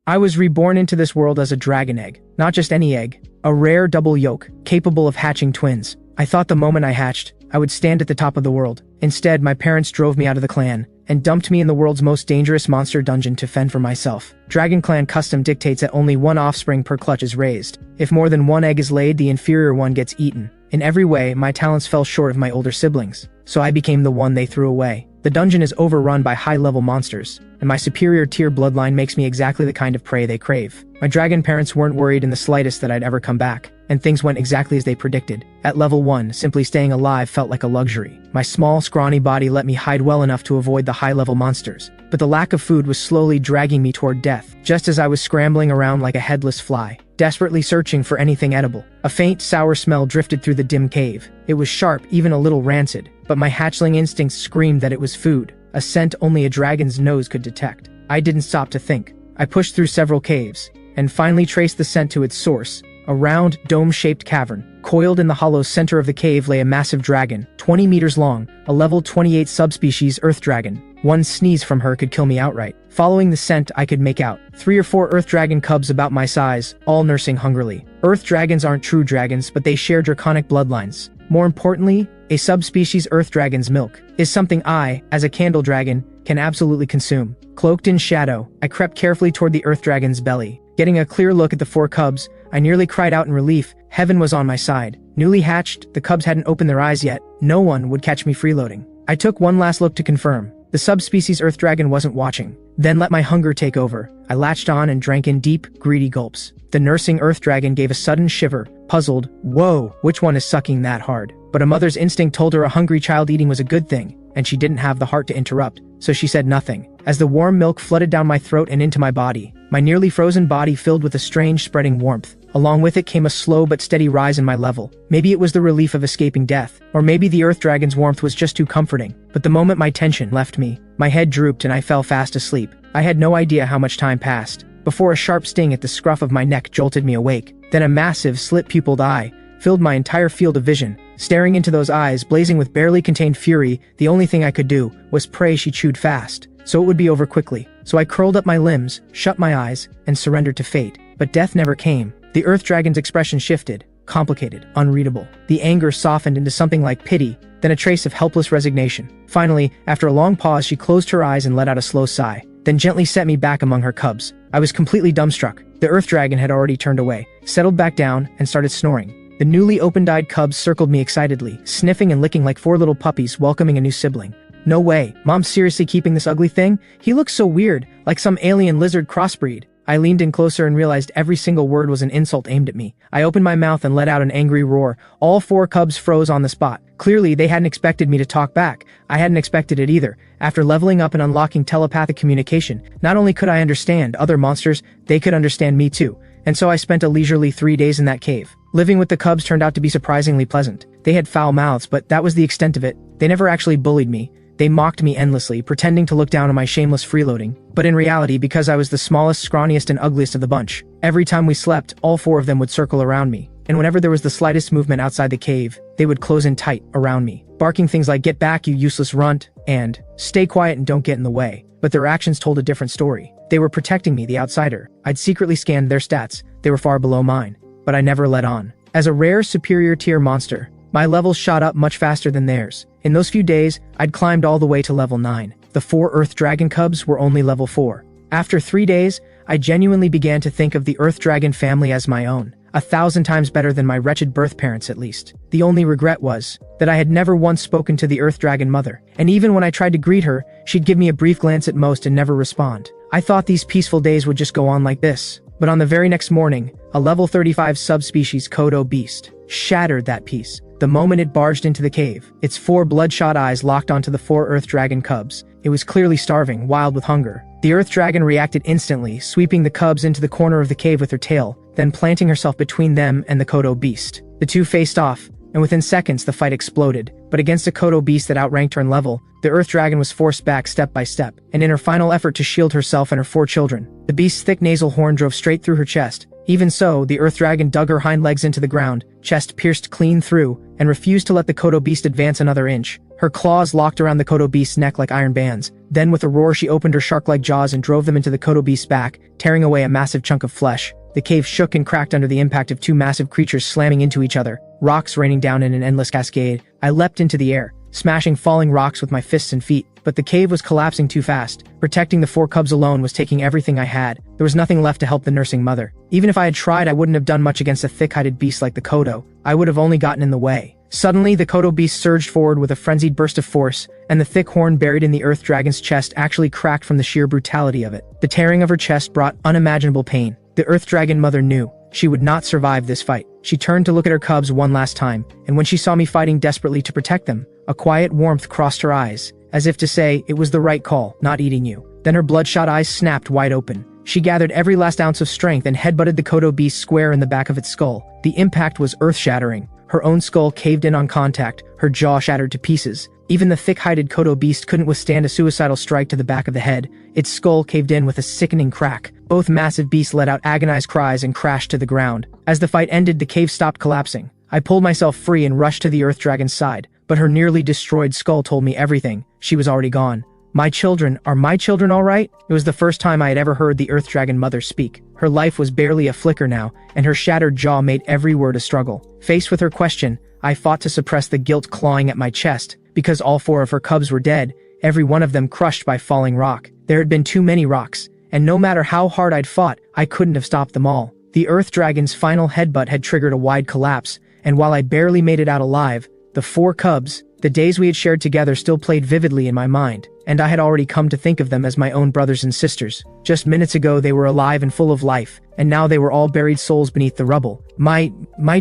I was reborn into this world as a dragon egg. Not just any egg. A rare double yolk, capable of hatching twins. I thought the moment I hatched, I would stand at the top of the world. Instead, my parents drove me out of the clan and dumped me in the world's most dangerous monster dungeon to fend for myself. Dragon Clan custom dictates that only one offspring per clutch is raised. If more than one egg is laid, the inferior one gets eaten. In every way, my talents fell short of my older siblings, so I became the one they threw away. The dungeon is overrun by high-level monsters, and my superior tier bloodline makes me exactly the kind of prey they crave. My dragon parents weren't worried in the slightest that I'd ever come back, and things went exactly as they predicted. At level 1, simply staying alive felt like a luxury. My small, scrawny body let me hide well enough to avoid the high-level monsters, but the lack of food was slowly dragging me toward death, just as I was scrambling around like a headless fly, desperately searching for anything edible. A faint, sour smell drifted through the dim cave. It was sharp, even a little rancid, but my hatchling instincts screamed that it was food, a scent only a dragon's nose could detect. I didn't stop to think. I pushed through several caves, and finally traced the scent to its source. A round, dome-shaped cavern. Coiled in the hollow center of the cave lay a massive dragon, 20 meters long, a level 28 subspecies earth dragon. One sneeze from her could kill me outright. Following the scent, I could make out 3 or 4 earth dragon cubs about my size, all nursing hungrily. Earth dragons aren't true dragons, but they share draconic bloodlines. More importantly, a subspecies earth dragon's milk is something I, as a candle dragon, can absolutely consume. Cloaked in shadow, I crept carefully toward the earth dragon's belly. Getting a clear look at the 4 cubs, I nearly cried out in relief. Heaven was on my side. Newly hatched, the cubs hadn't opened their eyes yet. No one would catch me freeloading. I took one last look to confirm. The subspecies earth dragon wasn't watching. Then let my hunger take over. I latched on and drank in deep, greedy gulps. The nursing earth dragon gave a sudden shiver, puzzled. Whoa, which one is sucking that hard? But a mother's instinct told her a hungry child eating was a good thing, and she didn't have the heart to interrupt, so she said nothing. As the warm milk flooded down my throat and into my body, my nearly frozen body filled with a strange spreading warmth. Along with it came a slow but steady rise in my level. Maybe it was the relief of escaping death, or maybe the earth dragon's warmth was just too comforting. But the moment my tension left me, my head drooped and I fell fast asleep. I had no idea how much time passed before a sharp sting at the scruff of my neck jolted me awake. Then a massive, slit-pupiled eye filled my entire field of vision. Staring into those eyes, blazing with barely contained fury, the only thing I could do was pray she chewed fast, so it would be over quickly. So I curled up my limbs, shut my eyes, and surrendered to fate. But death never came. The earth dragon's expression shifted, complicated, unreadable. The anger softened into something like pity, then a trace of helpless resignation. Finally, after a long pause, she closed her eyes and let out a slow sigh, then gently set me back among her cubs. I was completely dumbstruck. The earth dragon had already turned away, settled back down, and started snoring. The newly open-eyed cubs circled me excitedly, sniffing and licking like 4 little puppies welcoming a new sibling. No way, Mom's seriously keeping this ugly thing? He looks so weird, like some alien lizard crossbreed. I leaned in closer and realized every single word was an insult aimed at me. I opened my mouth and let out an angry roar. All 4 cubs froze on the spot. Clearly, they hadn't expected me to talk back. I hadn't expected it either. After leveling up and unlocking telepathic communication, not only could I understand other monsters, they could understand me too. And so I spent a leisurely 3 days in that cave. Living with the cubs turned out to be surprisingly pleasant. They had foul mouths, but that was the extent of it. They never actually bullied me. They mocked me endlessly, pretending to look down on my shameless freeloading. But in reality, because I was the smallest, scrawniest, and ugliest of the bunch, every time we slept, all 4 of them would circle around me. And whenever there was the slightest movement outside the cave, they would close in tight around me, barking things like, "Get back, you useless runt," and "Stay quiet and don't get in the way." But their actions told a different story. They were protecting me, the outsider. I'd secretly scanned their stats. They were far below mine, but I never let on. As a rare superior tier monster, my levels shot up much faster than theirs. In those few days, I'd climbed all the way to level 9. The 4 Earth Dragon cubs were only level 4. After 3 days, I genuinely began to think of the Earth Dragon family as my own. 1,000 times better than my wretched birth parents, at least. The only regret was that I had never once spoken to the Earth Dragon mother, and even when I tried to greet her, she'd give me a brief glance at most and never respond. I thought these peaceful days would just go on like this. But on the very next morning, a level 35 subspecies Kodo beast shattered that peace. The moment it barged into the cave, its 4 bloodshot eyes locked onto the 4 Earth Dragon cubs. It was clearly starving, wild with hunger. The Earth Dragon reacted instantly, sweeping the cubs into the corner of the cave with her tail, then planting herself between them and the Kodo beast. The two faced off, and within seconds the fight exploded. But against a Kodo beast that outranked her in level, the Earth Dragon was forced back step by step, and in her final effort to shield herself and her 4 children, the beast's thick nasal horn drove straight through her chest. Even so, the Earth Dragon dug her hind legs into the ground, chest pierced clean through, and refused to let the Kodo beast advance another inch. Her claws locked around the Kodo beast's neck like iron bands. Then with a roar she opened her shark-like jaws and drove them into the Kodo beast's back, tearing away a massive chunk of flesh. The cave shook and cracked under the impact of two massive creatures slamming into each other, rocks raining down in an endless cascade. I leapt into the air, smashing falling rocks with my fists and feet, but the cave was collapsing too fast. Protecting the four cubs alone was taking everything I had. There was nothing left to help the nursing mother. Even if I had tried, I wouldn't have done much against a thick-hided beast like the Kodo. I would have only gotten in the way. Suddenly, the Kodo beast surged forward with a frenzied burst of force, and the thick horn buried in the earth dragon's chest actually cracked from the sheer brutality of it. The tearing of her chest brought unimaginable pain. The earth dragon mother knew she would not survive this fight. She turned to look at her cubs one last time, and when she saw me fighting desperately to protect them, a quiet warmth crossed her eyes, as if to say, it was the right call, not eating you. Then her bloodshot eyes snapped wide open. She gathered every last ounce of strength and headbutted the Kodo beast square in the back of its skull. The impact was earth-shattering. Her own skull caved in on contact, her jaw shattered to pieces. Even the thick-hided Kodo beast couldn't withstand a suicidal strike to the back of the head. Its skull caved in with a sickening crack. Both massive beasts let out agonized cries and crashed to the ground. As the fight ended, the cave stopped collapsing. I pulled myself free and rushed to the earth dragon's side, but her nearly destroyed skull told me everything. She was already gone. My children, are my children all right? It was the first time I had ever heard the earth dragon mother speak. Her life was barely a flicker now, and her shattered jaw made every word a struggle. Faced with her question, I fought to suppress the guilt clawing at my chest. Because all four of her cubs were dead, every one of them crushed by falling rock. There had been too many rocks, and no matter how hard I'd fought, I couldn't have stopped them all. The earth dragon's final headbutt had triggered a wide collapse, and while I barely made it out alive, the four cubs, the days we had shared together still played vividly in my mind, and I had already come to think of them as my own brothers and sisters. Just minutes ago they were alive and full of life, and now they were all buried souls beneath the rubble. My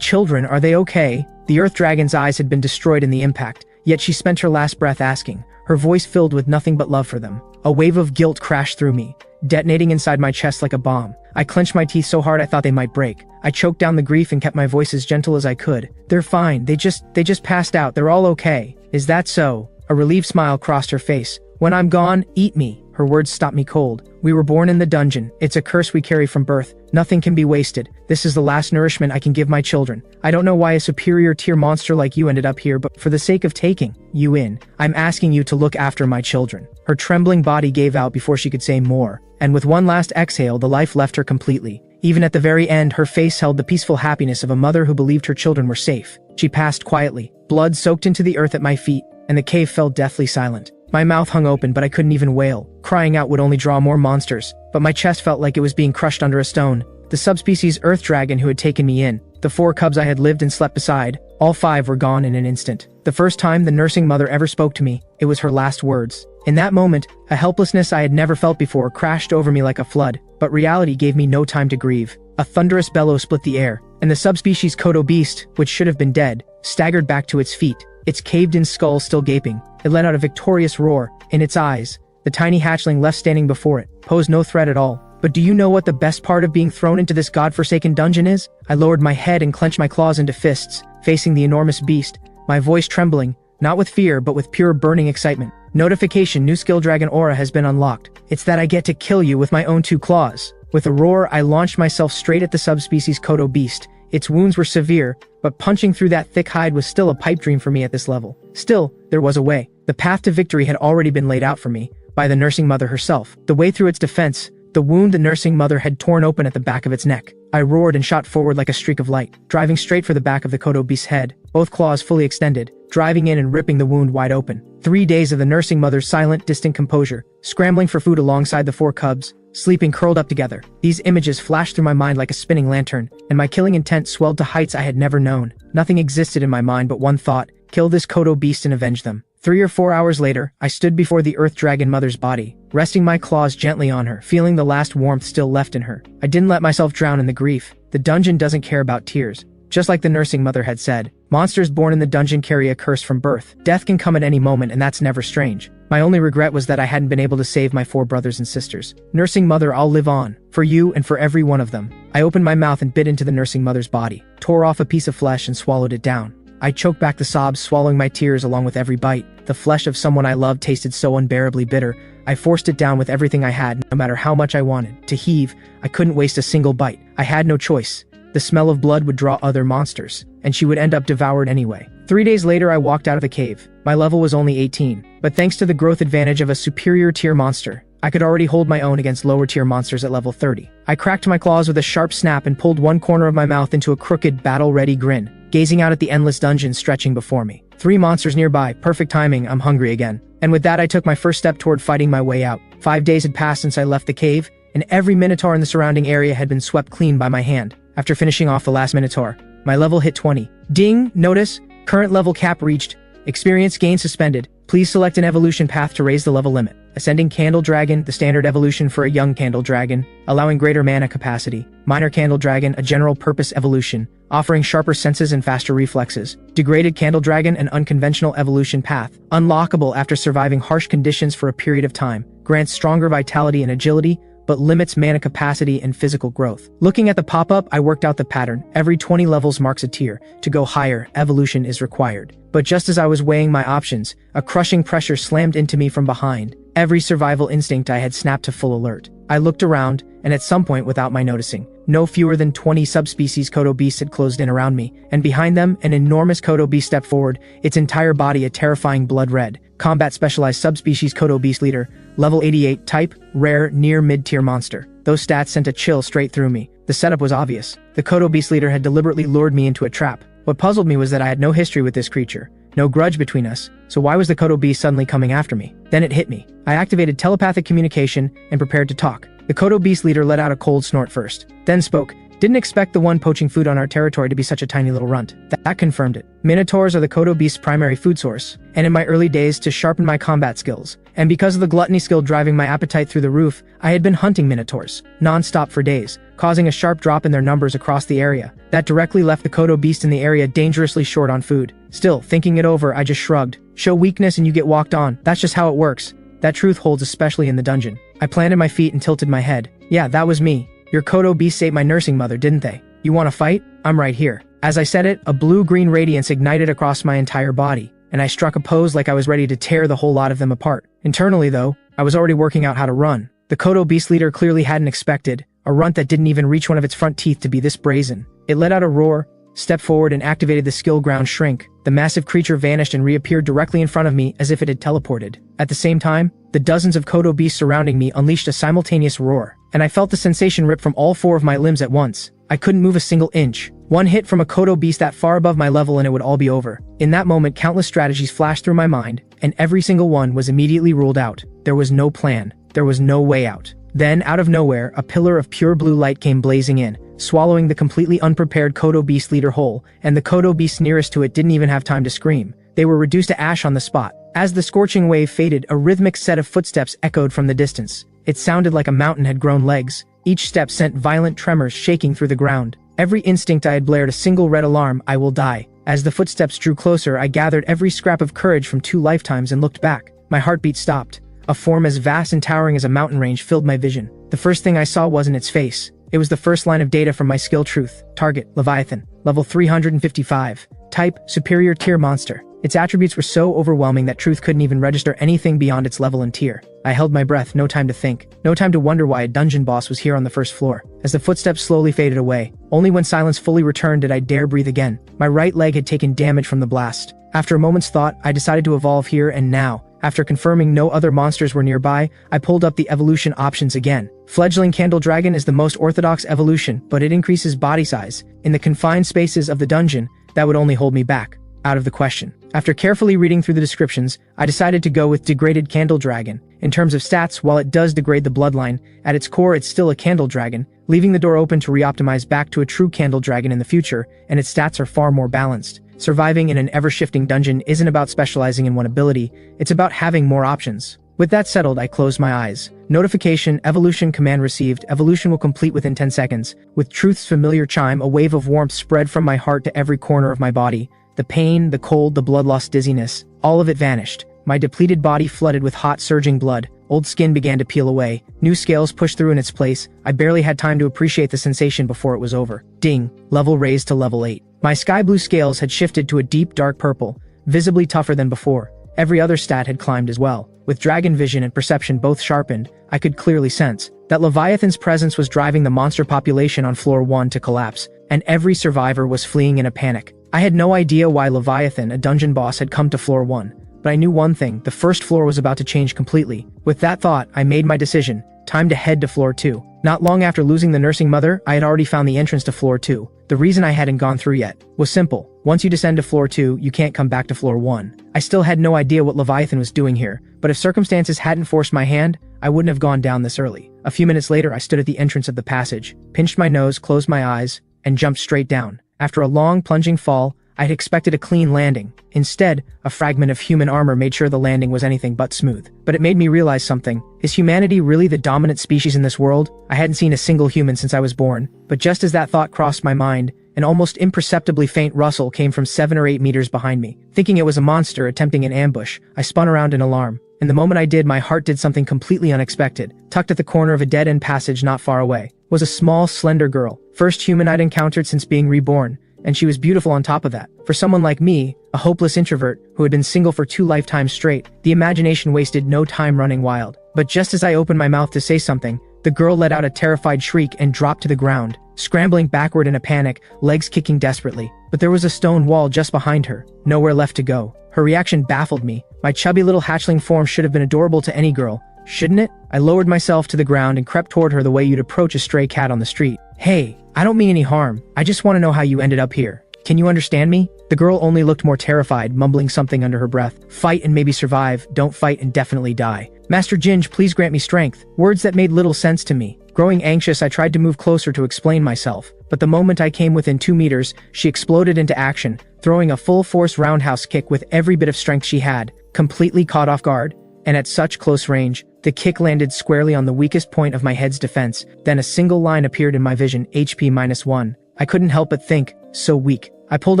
children, are they okay? The earth dragon's eyes had been destroyed in the impact, yet she spent her last breath asking, her voice filled with nothing but love for them. A wave of guilt crashed through me, detonating inside my chest like a bomb. I clenched my teeth so hard I thought they might break. I choked down the grief and kept my voice as gentle as I could. They're fine, they just passed out, they're all okay. Is that so? A relieved smile crossed her face. When I'm gone, eat me. Her words stopped me cold. We were born in the dungeon. It's a curse we carry from birth. Nothing can be wasted. This is the last nourishment I can give my children. I don't know why a superior tier monster like you ended up here, but for the sake of taking you in, I'm asking you to look after my children. Her trembling body gave out before she could say more, and with one last exhale, the life left her completely. Even at the very end, her face held the peaceful happiness of a mother who believed her children were safe. She passed quietly. Blood soaked into the earth at my feet, and the cave fell deathly silent. My mouth hung open, but I couldn't even wail. Crying out would only draw more monsters, but my chest felt like it was being crushed under a stone. The subspecies earth dragon who had taken me in, the four cubs I had lived and slept beside, all five were gone in an instant. The first time the nursing mother ever spoke to me, it was her last words. In that moment, a helplessness I had never felt before crashed over me like a flood, but reality gave me no time to grieve. A thunderous bellow split the air, and the subspecies Kodo beast, which should have been dead, staggered back to its feet, its caved-in skull still gaping. It let out a victorious roar. In its eyes, the tiny hatchling left standing before it posed no threat at all. But do you know what the best part of being thrown into this godforsaken dungeon is? I lowered my head and clenched my claws into fists, facing the enormous beast, my voice trembling, not with fear but with pure burning excitement. Notification: new skill dragon aura has been unlocked. It's that I get to kill you with my own two claws. With a roar, I launched myself straight at the subspecies Kodo beast. Its wounds were severe, but punching through that thick hide was still a pipe dream for me at this level. Still, there was a way. The path to victory had already been laid out for me, by the nursing mother herself. The way through its defense, the wound the nursing mother had torn open at the back of its neck. I roared and shot forward like a streak of light, driving straight for the back of the Kodo beast's head, both claws fully extended, driving in and ripping the wound wide open. 3 days of the nursing mother's silent, distant composure, scrambling for food alongside the four cubs, sleeping curled up together. These images flashed through my mind like a spinning lantern, and my killing intent swelled to heights I had never known. Nothing existed in my mind but one thought: kill this Kodo beast and avenge them. 3 or 4 hours later, I stood before the earth dragon mother's body, resting my claws gently on her, feeling the last warmth still left in her. I didn't let myself drown in the grief. The dungeon doesn't care about tears. Just like the nursing mother had said, monsters born in the dungeon carry a curse from birth. Death can come at any moment, and that's never strange. My only regret was that I hadn't been able to save my 4 brothers and sisters. Nursing mother, I'll live on. For you and for every one of them. I opened my mouth and bit into the nursing mother's body, tore off a piece of flesh and swallowed it down. I choked back the sobs, swallowing my tears along with every bite. The flesh of someone I loved tasted so unbearably bitter. I forced it down with everything I had, no matter how much I wanted to heave. I couldn't waste a single bite. I had no choice. The smell of blood would draw other monsters, and she would end up devoured anyway. 3 days later, I walked out of the cave, My level was only 18, but thanks to the growth advantage of a superior tier monster, I could already hold my own against lower tier monsters at level 30. I cracked my claws with a sharp snap and pulled one corner of my mouth into a crooked, battle-ready grin, gazing out at the endless dungeon stretching before me. 3 monsters nearby, perfect timing, I'm hungry again. And with that I took my first step toward fighting my way out. 5 days had passed since I left the cave, and every minotaur in the surrounding area had been swept clean by my hand. After finishing off the last minotaur, my level hit 20. Ding! Notice, current level cap reached. Experience gain suspended. Please select an evolution path to raise the level limit. Ascending Candle Dragon, the standard evolution for a young Candle Dragon, allowing greater mana capacity. Minor Candle Dragon, a general purpose evolution, offering sharper senses and faster reflexes. Degraded Candle Dragon, an unconventional evolution path, unlockable after surviving harsh conditions for a period of time, grants stronger vitality and agility, but limits mana capacity and physical growth. Looking at the pop-up, I worked out the pattern. Every 20 levels marks a tier. To go higher, evolution is required. But just as I was weighing my options, a crushing pressure slammed into me from behind. Every survival instinct I had snapped to full alert. I looked around, and at some point without my noticing, no fewer than 20 subspecies Kodo beasts had closed in around me, and behind them, an enormous Kodo beast stepped forward, its entire body a terrifying blood red. Combat specialized subspecies Kodo beast leader, level 88, type, rare, near mid-tier monster. Those stats sent a chill straight through me. The setup was obvious. The Kodo beast leader had deliberately lured me into a trap. What puzzled me was that I had no history with this creature, no grudge between us, so why was the Kodo beast suddenly coming after me? Then it hit me. I activated telepathic communication and prepared to talk. The Kodo beast leader let out a cold snort first, then spoke. Didn't expect the one poaching food on our territory to be such a tiny little runt. That confirmed it. Minotaurs are the Kodo beast's primary food source, and in my early days to sharpen my combat skills, and because of the gluttony skill driving my appetite through the roof, I had been hunting minotaurs, non-stop for days, causing a sharp drop in their numbers across the area. That directly left the Kodo beast in the area dangerously short on food. Still, thinking it over, I just shrugged. Show weakness and you get walked on. That's just how it works. That truth holds especially in the dungeon. I planted my feet and tilted my head. Yeah, that was me. Your Kodo beasts ate my nursing mother, didn't they? You want to fight? I'm right here. As I said it, a blue-green radiance ignited across my entire body, and I struck a pose like I was ready to tear the whole lot of them apart. Internally, though, I was already working out how to run. The Kodo beast leader clearly hadn't expected a runt that didn't even reach one of its front teeth to be this brazen. It let out a roar, stepped forward and activated the skill ground shrink. The massive creature vanished and reappeared directly in front of me as if it had teleported. At the same time, the dozens of Kodo beasts surrounding me unleashed a simultaneous roar, and I felt the sensation rip from all 4 of my limbs at once. I couldn't move a single inch. One hit from a Kodo beast that far above my level and it would all be over. In that moment, countless strategies flashed through my mind, and every single one was immediately ruled out. There was no plan. There was no way out. Then, out of nowhere, a pillar of pure blue light came blazing in, swallowing the completely unprepared Kodo beast leader whole, and the Kodo beasts nearest to it didn't even have time to scream. They were reduced to ash on the spot. As the scorching wave faded, a rhythmic set of footsteps echoed from the distance. It sounded like a mountain had grown legs. Each step sent violent tremors shaking through the ground. Every instinct I had blared a single red alarm, I will die. As the footsteps drew closer, I gathered every scrap of courage from 2 lifetimes and looked back. My heartbeat stopped. A form as vast and towering as a mountain range filled my vision. The first thing I saw wasn't its face. It was the first line of data from my skill truth. Target, Leviathan. Level 355. Type, superior tier monster. Its attributes were so overwhelming that truth couldn't even register anything beyond its level and tier. I held my breath, no time to think, no time to wonder why a dungeon boss was here on the first floor. As the footsteps slowly faded away, only when silence fully returned did I dare breathe again. My right leg had taken damage from the blast. After a moment's thought, I decided to evolve here and now. After confirming no other monsters were nearby, I pulled up the evolution options again. Fledgling Candle Dragon is the most orthodox evolution, but it increases body size. In the confined spaces of the dungeon, that would only hold me back. Out of the question. After carefully reading through the descriptions, I decided to go with Degraded Candle Dragon. In terms of stats, while it does degrade the bloodline, at its core it's still a Candle Dragon, leaving the door open to re-optimize back to a true Candle Dragon in the future, and its stats are far more balanced. Surviving in an ever-shifting dungeon isn't about specializing in one ability, it's about having more options. With that settled, I closed my eyes. Notification, evolution command received, evolution will complete within 10 seconds. With truth's familiar chime, a wave of warmth spread from my heart to every corner of my body. The pain, the cold, the blood-loss dizziness, all of it vanished. My depleted body flooded with hot, surging blood. Old skin began to peel away. New scales pushed through in its place. I barely had time to appreciate the sensation before it was over. Ding. Level raised to level 8. My sky blue scales had shifted to a deep, dark purple, visibly tougher than before. Every other stat had climbed as well. With dragon vision and perception both sharpened, I could clearly sense that Leviathan's presence was driving the monster population on floor 1 to collapse, and every survivor was fleeing in a panic. I had no idea why Leviathan, a dungeon boss, had come to floor 1, but I knew one thing, the first floor was about to change completely. With that thought, I made my decision. Time to head to floor 2. Not long after losing the nursing mother, I had already found the entrance to floor 2. The reason I hadn't gone through yet was simple. Once you descend to floor 2, you can't come back to floor 1. I still had no idea what Leviathan was doing here, but if circumstances hadn't forced my hand, I wouldn't have gone down this early. A few minutes later, I stood at the entrance of the passage, pinched my nose, closed my eyes, and jumped straight down. After a long, plunging fall, I had expected a clean landing. Instead, a fragment of human armor made sure the landing was anything but smooth. But it made me realize something. Is humanity really the dominant species in this world? I hadn't seen a single human since I was born. But just as that thought crossed my mind, an almost imperceptibly faint rustle came from 7 or 8 meters behind me. Thinking it was a monster attempting an ambush, I spun around in alarm. And the moment I did, my heart did something completely unexpected. Tucked at the corner of a dead-end passage not far away was a small, slender girl. First human I'd encountered since being reborn. And she was beautiful on top of that. For someone like me, a hopeless introvert who had been single for 2 lifetimes straight, the imagination wasted no time running wild. But just as I opened my mouth to say something, the girl let out a terrified shriek and dropped to the ground, scrambling backward in a panic, legs kicking desperately. But there was a stone wall just behind her, nowhere left to go. Her reaction baffled me. My chubby little hatchling form should have been adorable to any girl, shouldn't it? I lowered myself to the ground and crept toward her the way you'd approach a stray cat on the street. Hey, I don't mean any harm. I just want to know how you ended up here. Can you understand me? The girl only looked more terrified, mumbling something under her breath. Fight and maybe survive, don't fight and definitely die. Master Ginge, please grant me strength. Words that made little sense to me. Growing anxious, I tried to move closer to explain myself. But the moment I came within 2 meters, she exploded into action, throwing a full-force roundhouse kick with every bit of strength she had, completely caught off guard. And at such close range, the kick landed squarely on the weakest point of my head's defense. Then a single line appeared in my vision, HP -1. I couldn't help but think, so weak. I pulled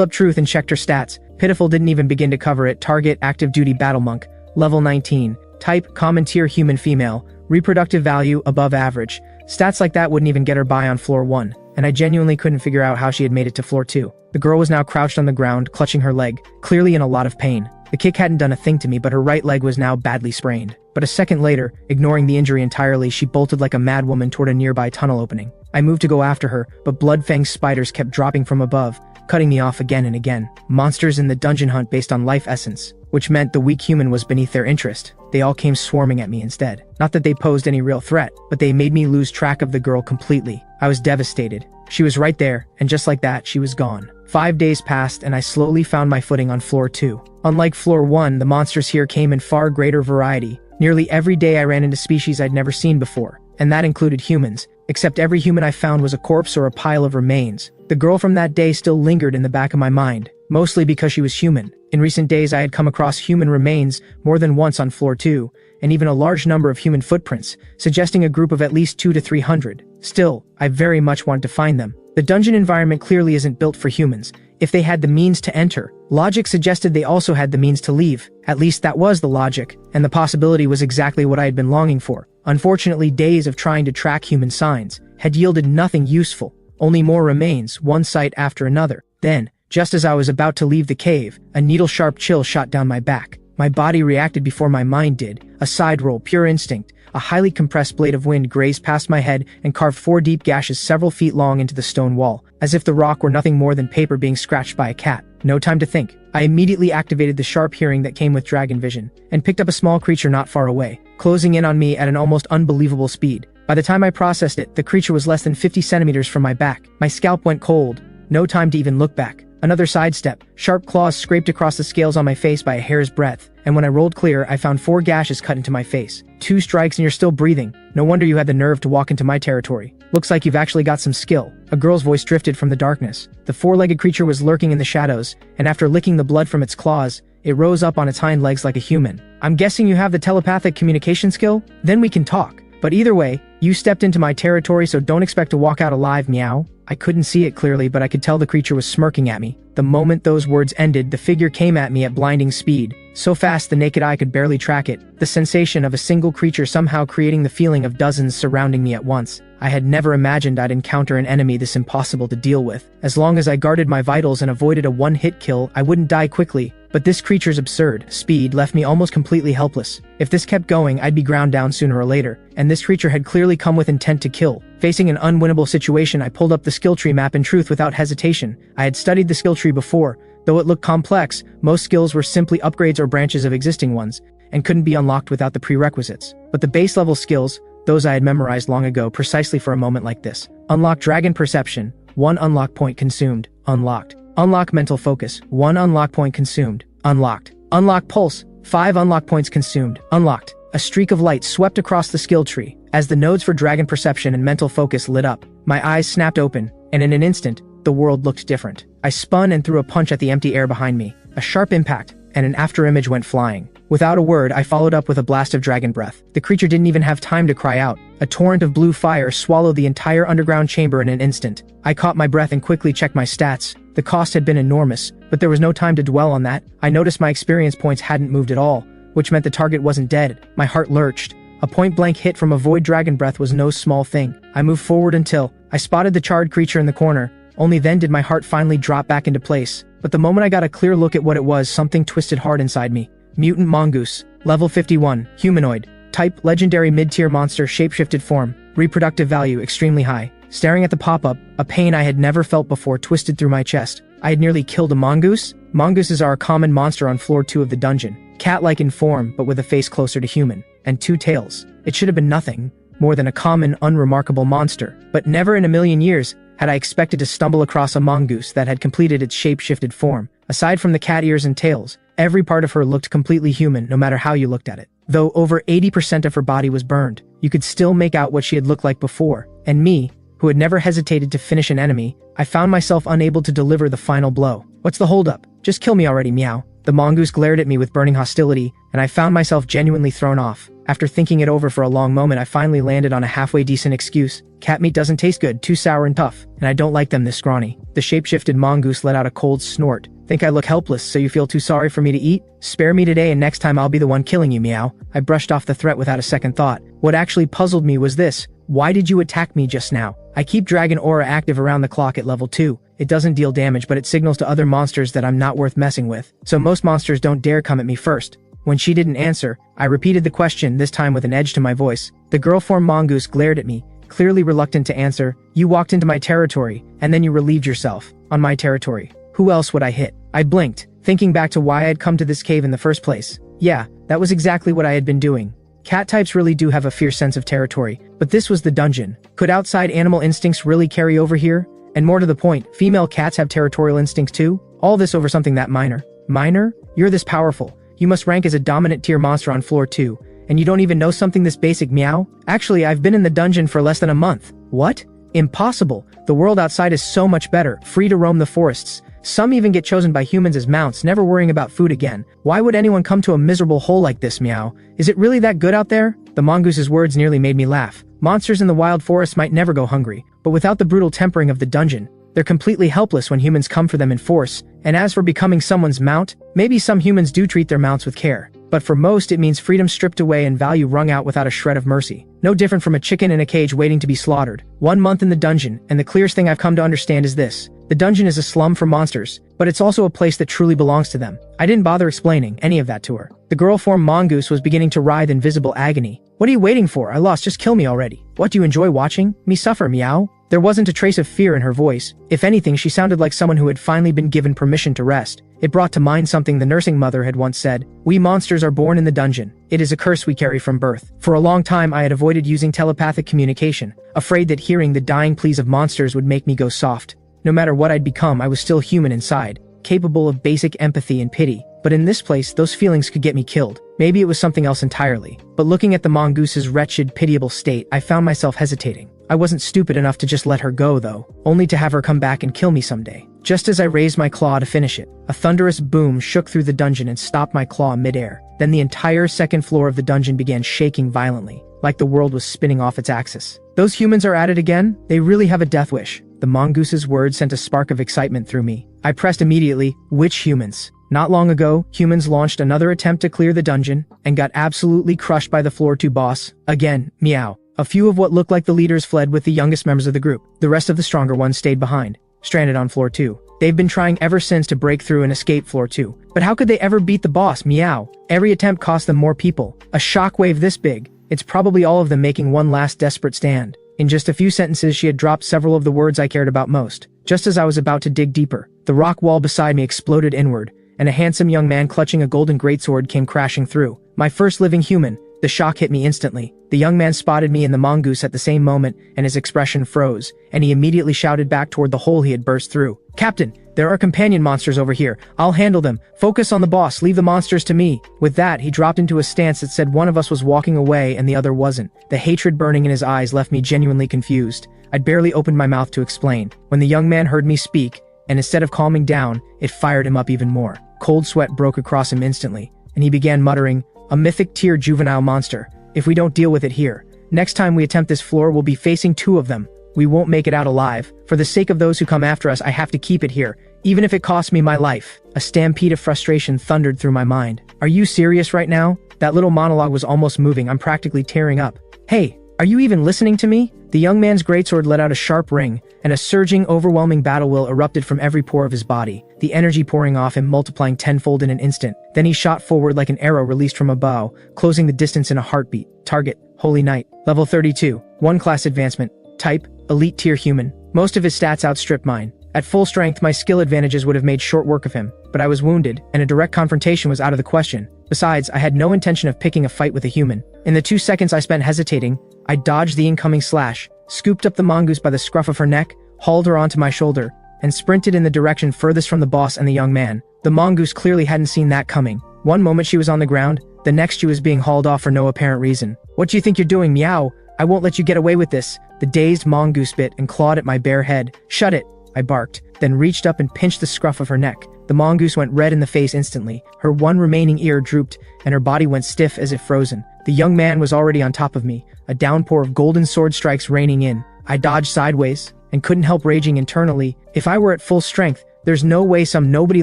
up Truth and checked her stats. Pitiful didn't even begin to cover it. Target, active duty battle monk, level 19. Type, common tier human female. Reproductive value, above average. Stats like that wouldn't even get her by on floor 1. And I genuinely couldn't figure out how she had made it to floor 2. The girl was now crouched on the ground, clutching her leg, clearly in a lot of pain. The kick hadn't done a thing to me, but her right leg was now badly sprained. But a second later, ignoring the injury entirely, she bolted like a madwoman toward a nearby tunnel opening. I moved to go after her, but blood-fanged spiders kept dropping from above, cutting me off again and again. Monsters in the dungeon hunt based on life essence, which meant the weak human was beneath their interest. They all came swarming at me instead. Not that they posed any real threat, but they made me lose track of the girl completely. I was devastated. She was right there, and just like that, she was gone. 5 days passed, and I slowly found my footing on floor 2. Unlike floor 1, the monsters here came in far greater variety. Nearly every day I ran into species I'd never seen before, and that included humans, except every human I found was a corpse or a pile of remains. The girl from that day still lingered in the back of my mind, mostly because she was human. In recent days I had come across human remains more than once on floor 2, and even a large number of human footprints, suggesting a group of at least 200 to 300. Still, I very much wanted to find them. The dungeon environment clearly isn't built for humans. If they had the means to enter, logic suggested they also had the means to leave. At least that was the logic, and the possibility was exactly what I had been longing for. Unfortunately, days of trying to track human signs had yielded nothing useful, only more remains, one site after another. Then, just as I was about to leave the cave, a needle-sharp chill shot down my back. My body reacted before my mind did, a side roll, pure instinct. A highly compressed blade of wind grazed past my head and carved 4 deep gashes several feet long into the stone wall, as if the rock were nothing more than paper being scratched by a cat. No time to think. I immediately activated the sharp hearing that came with dragon vision, and picked up a small creature not far away, closing in on me at an almost unbelievable speed. By the time I processed it, the creature was less than 50 centimeters from my back. My scalp went cold. No time to even look back. Another sidestep. Sharp claws scraped across the scales on my face by a hair's breadth, and when I rolled clear, I found 4 gashes cut into my face. 2 strikes and you're still breathing. No wonder you had the nerve to walk into my territory. Looks like you've actually got some skill. A girl's voice drifted from the darkness. The 4-legged creature was lurking in the shadows, and after licking the blood from its claws, it rose up on its hind legs like a human. I'm guessing you have the telepathic communication skill? Then we can talk. But either way, you stepped into my territory, so don't expect to walk out alive, meow. I couldn't see it clearly, but I could tell the creature was smirking at me. The moment those words ended, the figure came at me at blinding speed. So fast the naked eye could barely track it. The sensation of a single creature somehow creating the feeling of dozens surrounding me at once. I had never imagined I'd encounter an enemy this impossible to deal with. As long as I guarded my vitals and avoided a one-hit kill, I wouldn't die quickly. But this creature's absurd speed left me almost completely helpless. If this kept going, I'd be ground down sooner or later, and this creature had clearly come with intent to kill. Facing an unwinnable situation, I pulled up the skill tree map in Truth without hesitation. I had studied the skill tree before, Though it looked complex, most skills were simply upgrades or branches of existing ones, and couldn't be unlocked without the prerequisites. But the base level skills, those I had memorized long ago precisely for a moment like this. Unlock Dragon Perception, 1 unlock point consumed, unlocked. Unlock Mental Focus, 1 unlock point consumed, unlocked. Unlock Pulse, 5 unlock points consumed, unlocked. A streak of light swept across the skill tree. As the nodes for Dragon Perception and Mental Focus lit up, my eyes snapped open, and in an instant, the world looked different. I spun and threw a punch at the empty air behind me. A sharp impact, and an afterimage went flying. Without a word, I followed up with a blast of dragon breath. The creature didn't even have time to cry out. A torrent of blue fire swallowed the entire underground chamber in an instant. I caught my breath and quickly checked my stats. The cost had been enormous, but there was no time to dwell on that. I noticed my experience points hadn't moved at all, which meant the target wasn't dead. My heart lurched. A point-blank hit from a void dragon breath was no small thing. I moved forward until I spotted the charred creature in the corner. Only then did my heart finally drop back into place. But the moment I got a clear look at what it was, something twisted hard inside me. Mutant Mongoose. Level 51. Humanoid. Type: Legendary mid-tier monster, shapeshifted form. Reproductive value extremely high. Staring at the pop-up, a pain I had never felt before twisted through my chest. I had nearly killed a mongoose? Mongooses are a common monster on floor 2 of the dungeon. Cat-like in form, but with a face closer to human. And 2 tails. It should have been nothing more than a common, unremarkable monster. But never in a million years had I expected to stumble across a mongoose that had completed its shape-shifted form. Aside from the cat ears and tails, every part of her looked completely human, no matter how you looked at it. Though over 80% of her body was burned, you could still make out what she had looked like before. And me, who had never hesitated to finish an enemy, I found myself unable to deliver the final blow. What's the holdup? Just kill me already, meow. The mongoose glared at me with burning hostility, and I found myself genuinely thrown off. After thinking it over for a long moment, I finally landed on a halfway decent excuse. Cat meat doesn't taste good, too sour and tough, and I don't like them this scrawny. The shape-shifted mongoose let out a cold snort. Think I look helpless, so you feel too sorry for me to eat? Spare me today and next time I'll be the one killing you, meow. I brushed off the threat without a second thought. What actually puzzled me was this. Why did you attack me just now? I keep Dragon Aura active around the clock at level 2. It doesn't deal damage, but it signals to other monsters that I'm not worth messing with. So most monsters don't dare come at me first. When she didn't answer, I repeated the question, this time with an edge to my voice. The girl-form mongoose glared at me, clearly reluctant to answer. You walked into my territory, and then you relieved yourself. On my territory. Who else would I hit? I blinked, thinking back to why I had come to this cave in the first place. Yeah, that was exactly what I had been doing. Cat types really do have a fierce sense of territory, but this was the dungeon. Could outside animal instincts really carry over here? And more to the point, female cats have territorial instincts too? All this over something that minor. Minor? You're this powerful. You must rank as a dominant tier monster on floor 2, and you don't even know something this basic, meow? Actually, I've been in the dungeon for less than a month. What? Impossible. The world outside is so much better, free to roam the forests. Some even get chosen by humans as mounts, never worrying about food again. Why would anyone come to a miserable hole like this, meow? Is it really that good out there? The mongoose's words nearly made me laugh. Monsters in the wild forest might never go hungry, but without the brutal tempering of the dungeon, they're completely helpless when humans come for them in force. And as for becoming someone's mount, maybe some humans do treat their mounts with care. But for most, it means freedom stripped away and value wrung out without a shred of mercy. No different from a chicken in a cage waiting to be slaughtered. 1 month in the dungeon, and the clearest thing I've come to understand is this. The dungeon is a slum for monsters, but it's also a place that truly belongs to them. I didn't bother explaining any of that to her. The girl-form mongoose was beginning to writhe in visible agony. What are you waiting for? I lost, just kill me already. What, do you enjoy watching me suffer, meow? There wasn't a trace of fear in her voice. If anything, she sounded like someone who had finally been given permission to rest. It brought to mind something the nursing mother had once said. We monsters are born in the dungeon. It is a curse we carry from birth. For a long time, I had avoided using telepathic communication, afraid that hearing the dying pleas of monsters would make me go soft. No matter what I'd become, I was still human inside, capable of basic empathy and pity. But in this place, those feelings could get me killed. Maybe it was something else entirely. But looking at the mongoose's wretched, pitiable state, I found myself hesitating. I wasn't stupid enough to just let her go, though, only to have her come back and kill me someday. Just as I raised my claw to finish it, a thunderous boom shook through the dungeon and stopped my claw midair. Then the entire second floor of the dungeon began shaking violently, like the world was spinning off its axis. Those humans are at it again? They really have a death wish. The mongoose's words sent a spark of excitement through me. I pressed immediately. Which humans? Not long ago, humans launched another attempt to clear the dungeon and got absolutely crushed by the floor 2 boss. Again, meow. A few of what looked like the leaders fled with the youngest members of the group. The rest of the stronger ones stayed behind, stranded on floor 2. They've been trying ever since to break through and escape floor 2. But how could they ever beat the boss, meow? Every attempt cost them more people. A shockwave this big. It's probably all of them making one last desperate stand. In just a few sentences, she had dropped several of the words I cared about most. Just as I was about to dig deeper, The rock wall beside me exploded inward, and a handsome young man clutching a golden greatsword came crashing through. My first living human. The shock hit me instantly. The young man spotted me and the mongoose at the same moment, and his expression froze, and he immediately shouted back toward the hole he had burst through. "Captain, there are companion monsters over here. I'll handle them. Focus on the boss. Leave the monsters to me." With that, he dropped into a stance that said one of us was walking away and the other wasn't. The hatred burning in his eyes left me genuinely confused. I'd barely opened my mouth to explain, when the young man heard me speak, and instead of calming down, it fired him up even more. Cold sweat broke across him instantly, and he began muttering, "A mythic tier juvenile monster. If we don't deal with it here, next time we attempt this floor we'll be facing 2 of them. We won't make it out alive. For the sake of those who come after us, I have to keep it here, even if it costs me my life." A stampede of frustration thundered through my mind. "Are you serious right now?" That little monologue was almost moving. I'm practically tearing up. "Hey, are you even listening to me?" The young man's greatsword let out a sharp ring, and a surging, overwhelming battle will erupted from every pore of his body, the energy pouring off him multiplying tenfold in an instant. Then he shot forward like an arrow released from a bow, closing the distance in a heartbeat. Target, Holy Knight. Level 32. 1 class advancement. Type, Elite Tier Human. Most of his stats outstripped mine. At full strength, my skill advantages would have made short work of him, but I was wounded, and a direct confrontation was out of the question. Besides, I had no intention of picking a fight with a human. In the 2 seconds I spent hesitating, I dodged the incoming slash, scooped up the mongoose by the scruff of her neck, hauled her onto my shoulder, and sprinted in the direction furthest from the boss and the young man. The mongoose clearly hadn't seen that coming. One moment she was on the ground, the next she was being hauled off for no apparent reason. "What do you think you're doing, meow? I won't let you get away with this." The dazed mongoose bit and clawed at my bare head. "Shut it," I barked, then reached up and pinched the scruff of her neck. The mongoose went red in the face instantly. Her one remaining ear drooped, and her body went stiff as if frozen. The young man was already on top of me, a downpour of golden sword strikes raining in. I dodged sideways, and couldn't help raging internally. If I were at full strength, there's no way some nobody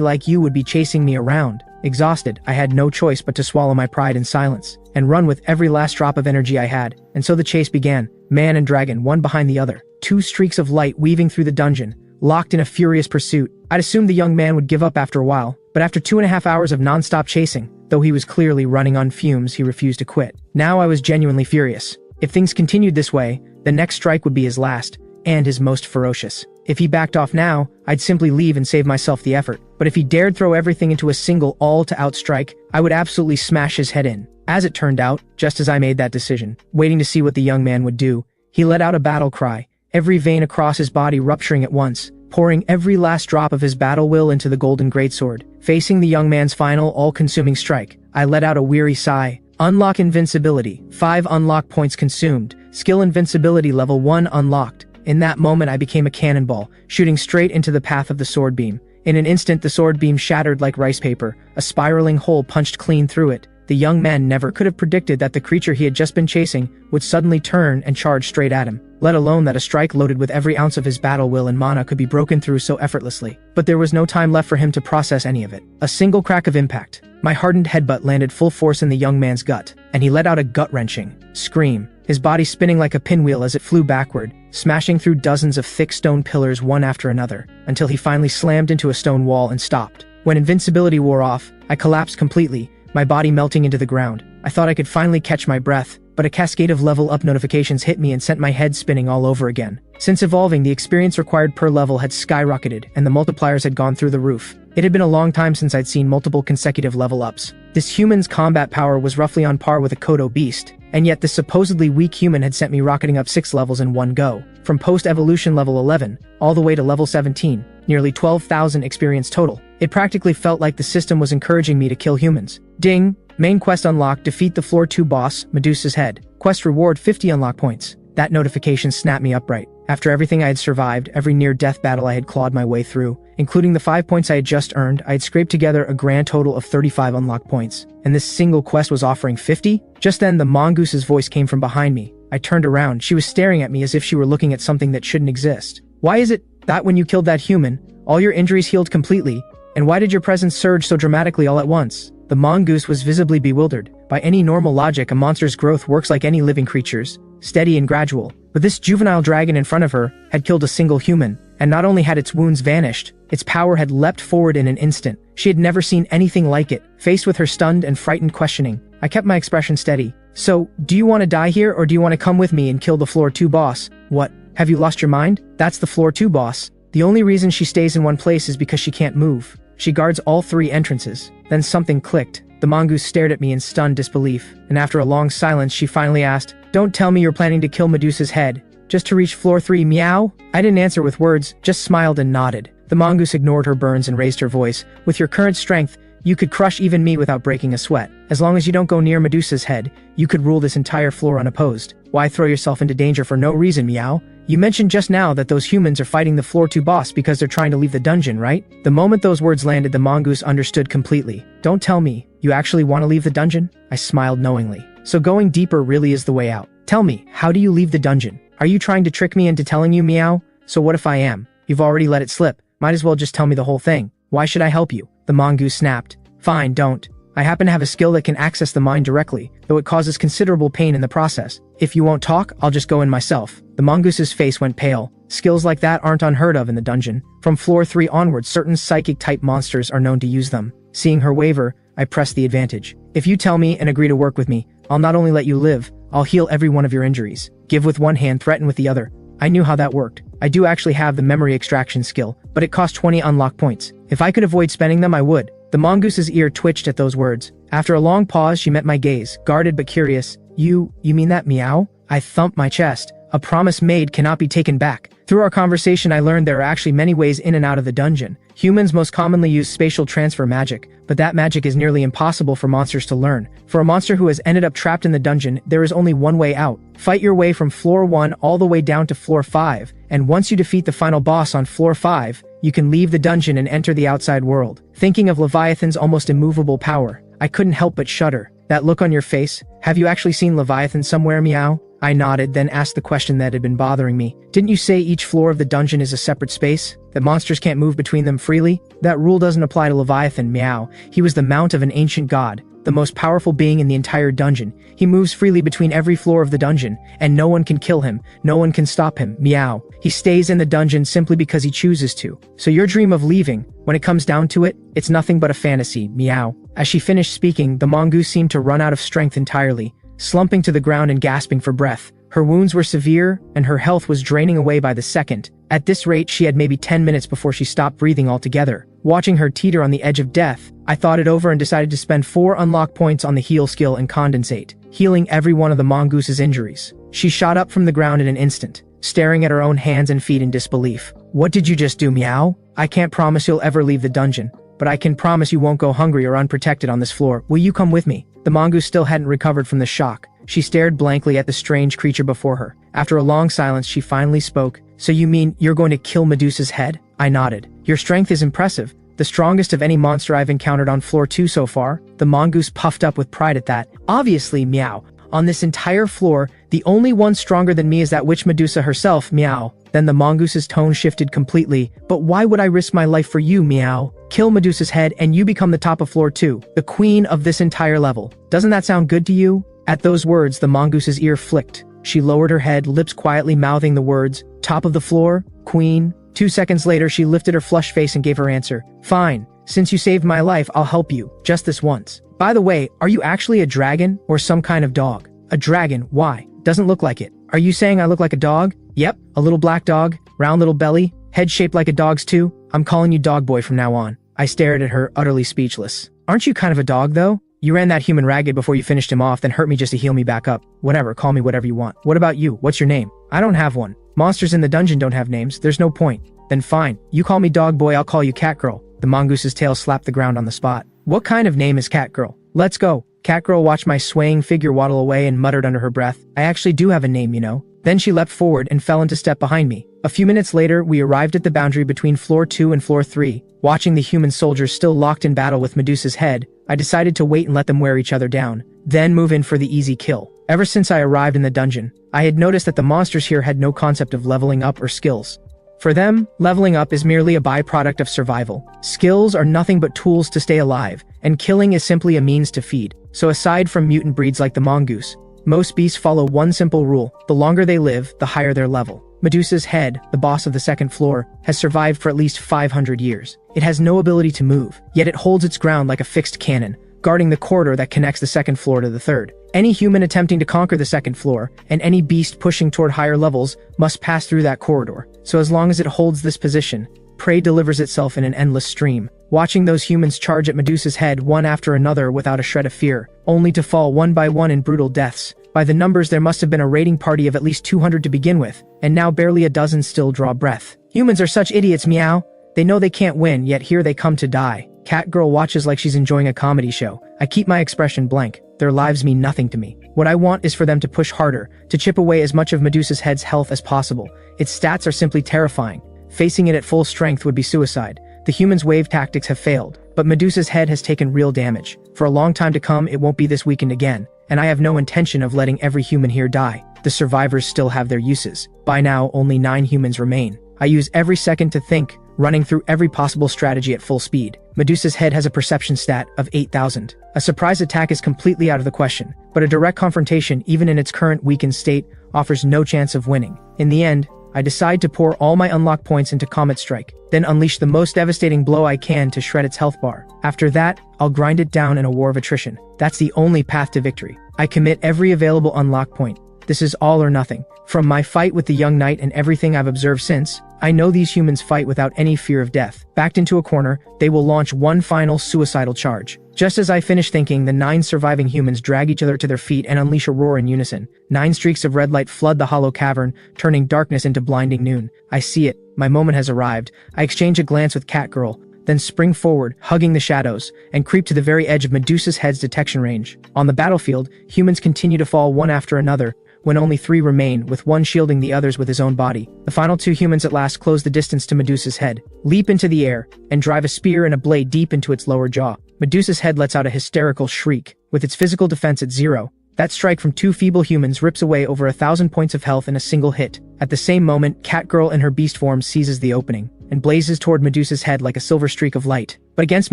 like you would be chasing me around. Exhausted, I had no choice but to swallow my pride in silence, and run with every last drop of energy I had. And so the chase began, man and dragon, one behind the other. 2 streaks of light weaving through the dungeon, locked in a furious pursuit. I'd assumed the young man would give up after a while, but after 2.5 hours of non-stop chasing, though he was clearly running on fumes, he refused to quit. Now I was genuinely furious. If things continued this way, the next strike would be his last, and his most ferocious. If he backed off now, I'd simply leave and save myself the effort. But if he dared throw everything into a single all-to-out strike, I would absolutely smash his head in. As it turned out, just as I made that decision, waiting to see what the young man would do, he let out a battle cry, every vein across his body rupturing at once, pouring every last drop of his battle will into the golden greatsword. Facing the young man's final, all-consuming strike, I let out a weary sigh. Unlock invincibility. 5 unlock points consumed. Skill invincibility level 1 unlocked. In that moment I became a cannonball, shooting straight into the path of the sword beam. In an instant the sword beam shattered like rice paper, a spiraling hole punched clean through it. The young man never could have predicted that the creature he had just been chasing would suddenly turn and charge straight at him, let alone that a strike loaded with every ounce of his battle will and mana could be broken through so effortlessly. But there was no time left for him to process any of it. A single crack of impact. My hardened headbutt landed full force in the young man's gut, and he let out a gut-wrenching scream, his body spinning like a pinwheel as it flew backward, smashing through dozens of thick stone pillars one after another, until he finally slammed into a stone wall and stopped. When invincibility wore off, I collapsed completely, my body melting into the ground. I thought I could finally catch my breath, but a cascade of level-up notifications hit me and sent my head spinning all over again. Since evolving, the experience required per level had skyrocketed, and the multipliers had gone through the roof. It had been a long time since I'd seen multiple consecutive level-ups. This human's combat power was roughly on par with a Kodo beast, and yet this supposedly weak human had sent me rocketing up 6 levels in one go, from post-evolution level 11, all the way to level 17, nearly 12,000 experience total. It practically felt like the system was encouraging me to kill humans. Ding! Main quest unlocked, defeat the floor 2 boss, Medusa's head. Quest reward 50 unlock points. That notification snapped me upright. After everything I had survived, every near-death battle I had clawed my way through, including the 5 points I had just earned, I had scraped together a grand total of 35 unlock points. And this single quest was offering 50? Just then, the mongoose's voice came from behind me. I turned around. She was staring at me as if she were looking at something that shouldn't exist. "Why is it that when you killed that human, all your injuries healed completely? And why did your presence surge so dramatically all at once?" The mongoose was visibly bewildered. By any normal logic, a monster's growth works like any living creature's, steady and gradual. But this juvenile dragon in front of her had killed a single human, and not only had its wounds vanished, its power had leapt forward in an instant. She had never seen anything like it. Faced with her stunned and frightened questioning, I kept my expression steady. "So, do you want to die here, or do you want to come with me and kill the floor 2 boss?" "What? Have you lost your mind? That's the floor 2 boss." The only reason she stays in one place is because she can't move. She guards all 3 entrances. Then something clicked. The mongoose stared at me in stunned disbelief, and after a long silence she finally asked, "Don't tell me you're planning to kill Medusa's head just to reach floor 3, meow?" I didn't answer with words, just smiled and nodded. The mongoose ignored her burns and raised her voice. "With your current strength, you could crush even me without breaking a sweat. As long as you don't go near Medusa's head, you could rule this entire floor unopposed. Why throw yourself into danger for no reason, meow? You mentioned just now that those humans are fighting the floor 2 boss because they're trying to leave the dungeon, right?" The moment those words landed, the mongoose understood completely. "Don't tell me, you actually want to leave the dungeon?" I smiled knowingly. "So going deeper really is the way out. Tell me, how do you leave the dungeon? Are you trying to trick me into telling you, meow? So what if I am? You've already let it slip. Might as well just tell me the whole thing. Why should I help you?" The mongoose snapped. "Fine, don't. I happen to have a skill that can access the mind directly, though it causes considerable pain in the process. If you won't talk, I'll just go in myself." The mongoose's face went pale. Skills like that aren't unheard of in the dungeon. From floor 3 onwards, certain psychic-type monsters are known to use them. Seeing her waver, I pressed the advantage. "If you tell me and agree to work with me, I'll not only let you live, I'll heal every one of your injuries. Give with one hand, threaten with the other." I knew how that worked. I do actually have the memory extraction skill, but it cost 20 unlock points. If I could avoid spending them, I would. The mongoose's ear twitched at those words. After a long pause, she met my gaze, guarded but curious. You mean that, meow?" I thumped my chest. A promise made cannot be taken back. Through our conversation, I learned there are actually many ways in and out of the dungeon. Humans most commonly use spatial transfer magic, but that magic is nearly impossible for monsters to learn. For a monster who has ended up trapped in the dungeon, there is only one way out. Fight your way from floor 1 all the way down to floor 5, and once you defeat the final boss on floor 5, you can leave the dungeon and enter the outside world. Thinking of Leviathan's almost immovable power, I couldn't help but shudder. "That look on your face, have you actually seen Leviathan somewhere, meow?" I nodded, then asked the question that had been bothering me. "Didn't you say each floor of the dungeon is a separate space? That monsters can't move between them freely? That rule doesn't apply to Leviathan, meow. He was the mount of an ancient god, the most powerful being in the entire dungeon. He moves freely between every floor of the dungeon, and no one can kill him, no one can stop him, meow. He stays in the dungeon simply because he chooses to. So your dream of leaving, when it comes down to it, it's nothing but a fantasy, meow." As she finished speaking, the mongoose seemed to run out of strength entirely, slumping to the ground and gasping for breath. Her wounds were severe, and her health was draining away by the second. At this rate, she had maybe 10 minutes before she stopped breathing altogether. Watching her teeter on the edge of death, I thought it over and decided to spend 4 unlock points on the heal skill and condensate, healing every one of the mongoose's injuries. She shot up from the ground in an instant, staring at her own hands and feet in disbelief. "What did you just do, meow? I can't promise you'll ever leave the dungeon, but I can promise you won't go hungry or unprotected on this floor. Will you come with me?" The mongoose still hadn't recovered from the shock. She stared blankly at the strange creature before her. After a long silence, she finally spoke. "So you mean you're going to kill Medusa's head?" I nodded. "Your strength is impressive. The strongest of any monster I've encountered on floor 2 so far." The mongoose puffed up with pride at that. "Obviously, meow. On this entire floor, the only one stronger than me is that witch Medusa herself, meow." Then the mongoose's tone shifted completely. "But why would I risk my life for you, meow? Kill Medusa's head and you become the top of floor 2, the queen of this entire level. Doesn't that sound good to you?" At those words, the mongoose's ear flicked. She lowered her head, lips quietly mouthing the words, "Top of the floor, queen." 2 seconds later, she lifted her flushed face and gave her answer. "Fine. Since you saved my life, I'll help you. Just this once. By the way, are you actually a dragon or some kind of dog?" "A dragon? Why? Doesn't look like it." "Are you saying I look like a dog?" "Yep, a little black dog, round little belly, head shaped like a dog's too. I'm calling you Dog Boy from now on." I stared at her, utterly speechless. "Aren't you kind of a dog, though? You ran that human ragged before you finished him off, then hurt me just to heal me back up. Whatever, call me whatever you want. What about you? What's your name?" "I don't have one. Monsters in the dungeon don't have names. There's no point." "Then fine. You call me Dog Boy, I'll call you Cat Girl." The mongoose's tail slapped the ground on the spot. "What kind of name is Cat Girl?" "Let's go." Cat Girl watched my swaying figure waddle away and muttered under her breath, "I actually do have a name, you know." Then she leapt forward and fell into step behind me. A few minutes later, we arrived at the boundary between floor 2 and floor 3. Watching the human soldiers still locked in battle with Medusa's head, I decided to wait and let them wear each other down, then move in for the easy kill. Ever since I arrived in the dungeon, I had noticed that the monsters here had no concept of leveling up or skills. For them, leveling up is merely a byproduct of survival. Skills are nothing but tools to stay alive, and killing is simply a means to feed. So aside from mutant breeds like the mongoose, most beasts follow one simple rule: the longer they live, the higher their level. Medusa's head, the boss of the second floor, has survived for at least 500 years. It has no ability to move, yet it holds its ground like a fixed cannon, guarding the corridor that connects the second floor to the third. Any human attempting to conquer the second floor, and any beast pushing toward higher levels, must pass through that corridor. So as long as it holds this position, prey delivers itself in an endless stream. Watching those humans charge at Medusa's head one after another without a shred of fear, only to fall one by one in brutal deaths. By the numbers, there must have been a raiding party of at least 200 to begin with, and now barely a dozen still draw breath. Humans are such idiots, meow. They know they can't win, yet here they come to die. Catgirl watches like she's enjoying a comedy show. I keep my expression blank. Their lives mean nothing to me. What I want is for them to push harder, to chip away as much of Medusa's head's health as possible. Its stats are simply terrifying. Facing it at full strength would be suicide. The humans' wave tactics have failed, but Medusa's head has taken real damage. For a long time to come, it won't be this weakened again, and I have no intention of letting every human here die. The survivors still have their uses. By now, only 9 humans remain. I use every second to think, running through every possible strategy at full speed. Medusa's head has a perception stat of 8,000. A surprise attack is completely out of the question, but a direct confrontation, even in its current weakened state, offers no chance of winning. In the end, I decide to pour all my unlock points into Comet Strike, then unleash the most devastating blow I can to shred its health bar. After that, I'll grind it down in a war of attrition. That's the only path to victory. I commit every available unlock point. This is all or nothing. From my fight with the young knight and everything I've observed since, I know these humans fight without any fear of death. Backed into a corner, they will launch one final suicidal charge. Just as I finish thinking, the 9 surviving humans drag each other to their feet and unleash a roar in unison. 9 streaks of red light flood the hollow cavern, turning darkness into blinding noon. I see it. My moment has arrived. I exchange a glance with Catgirl, then spring forward, hugging the shadows, and creep to the very edge of Medusa's head's detection range. On the battlefield, humans continue to fall one after another, when only 3 remain, with one shielding the others with his own body. The final 2 humans at last close the distance to Medusa's head, leap into the air, and drive a spear and a blade deep into its lower jaw. Medusa's head lets out a hysterical shriek. With its physical defense at 0, that strike from 2 feeble humans rips away over 1,000 points of health in a single hit. At the same moment, Catgirl in her beast form seizes the opening, and blazes toward Medusa's head like a silver streak of light. But against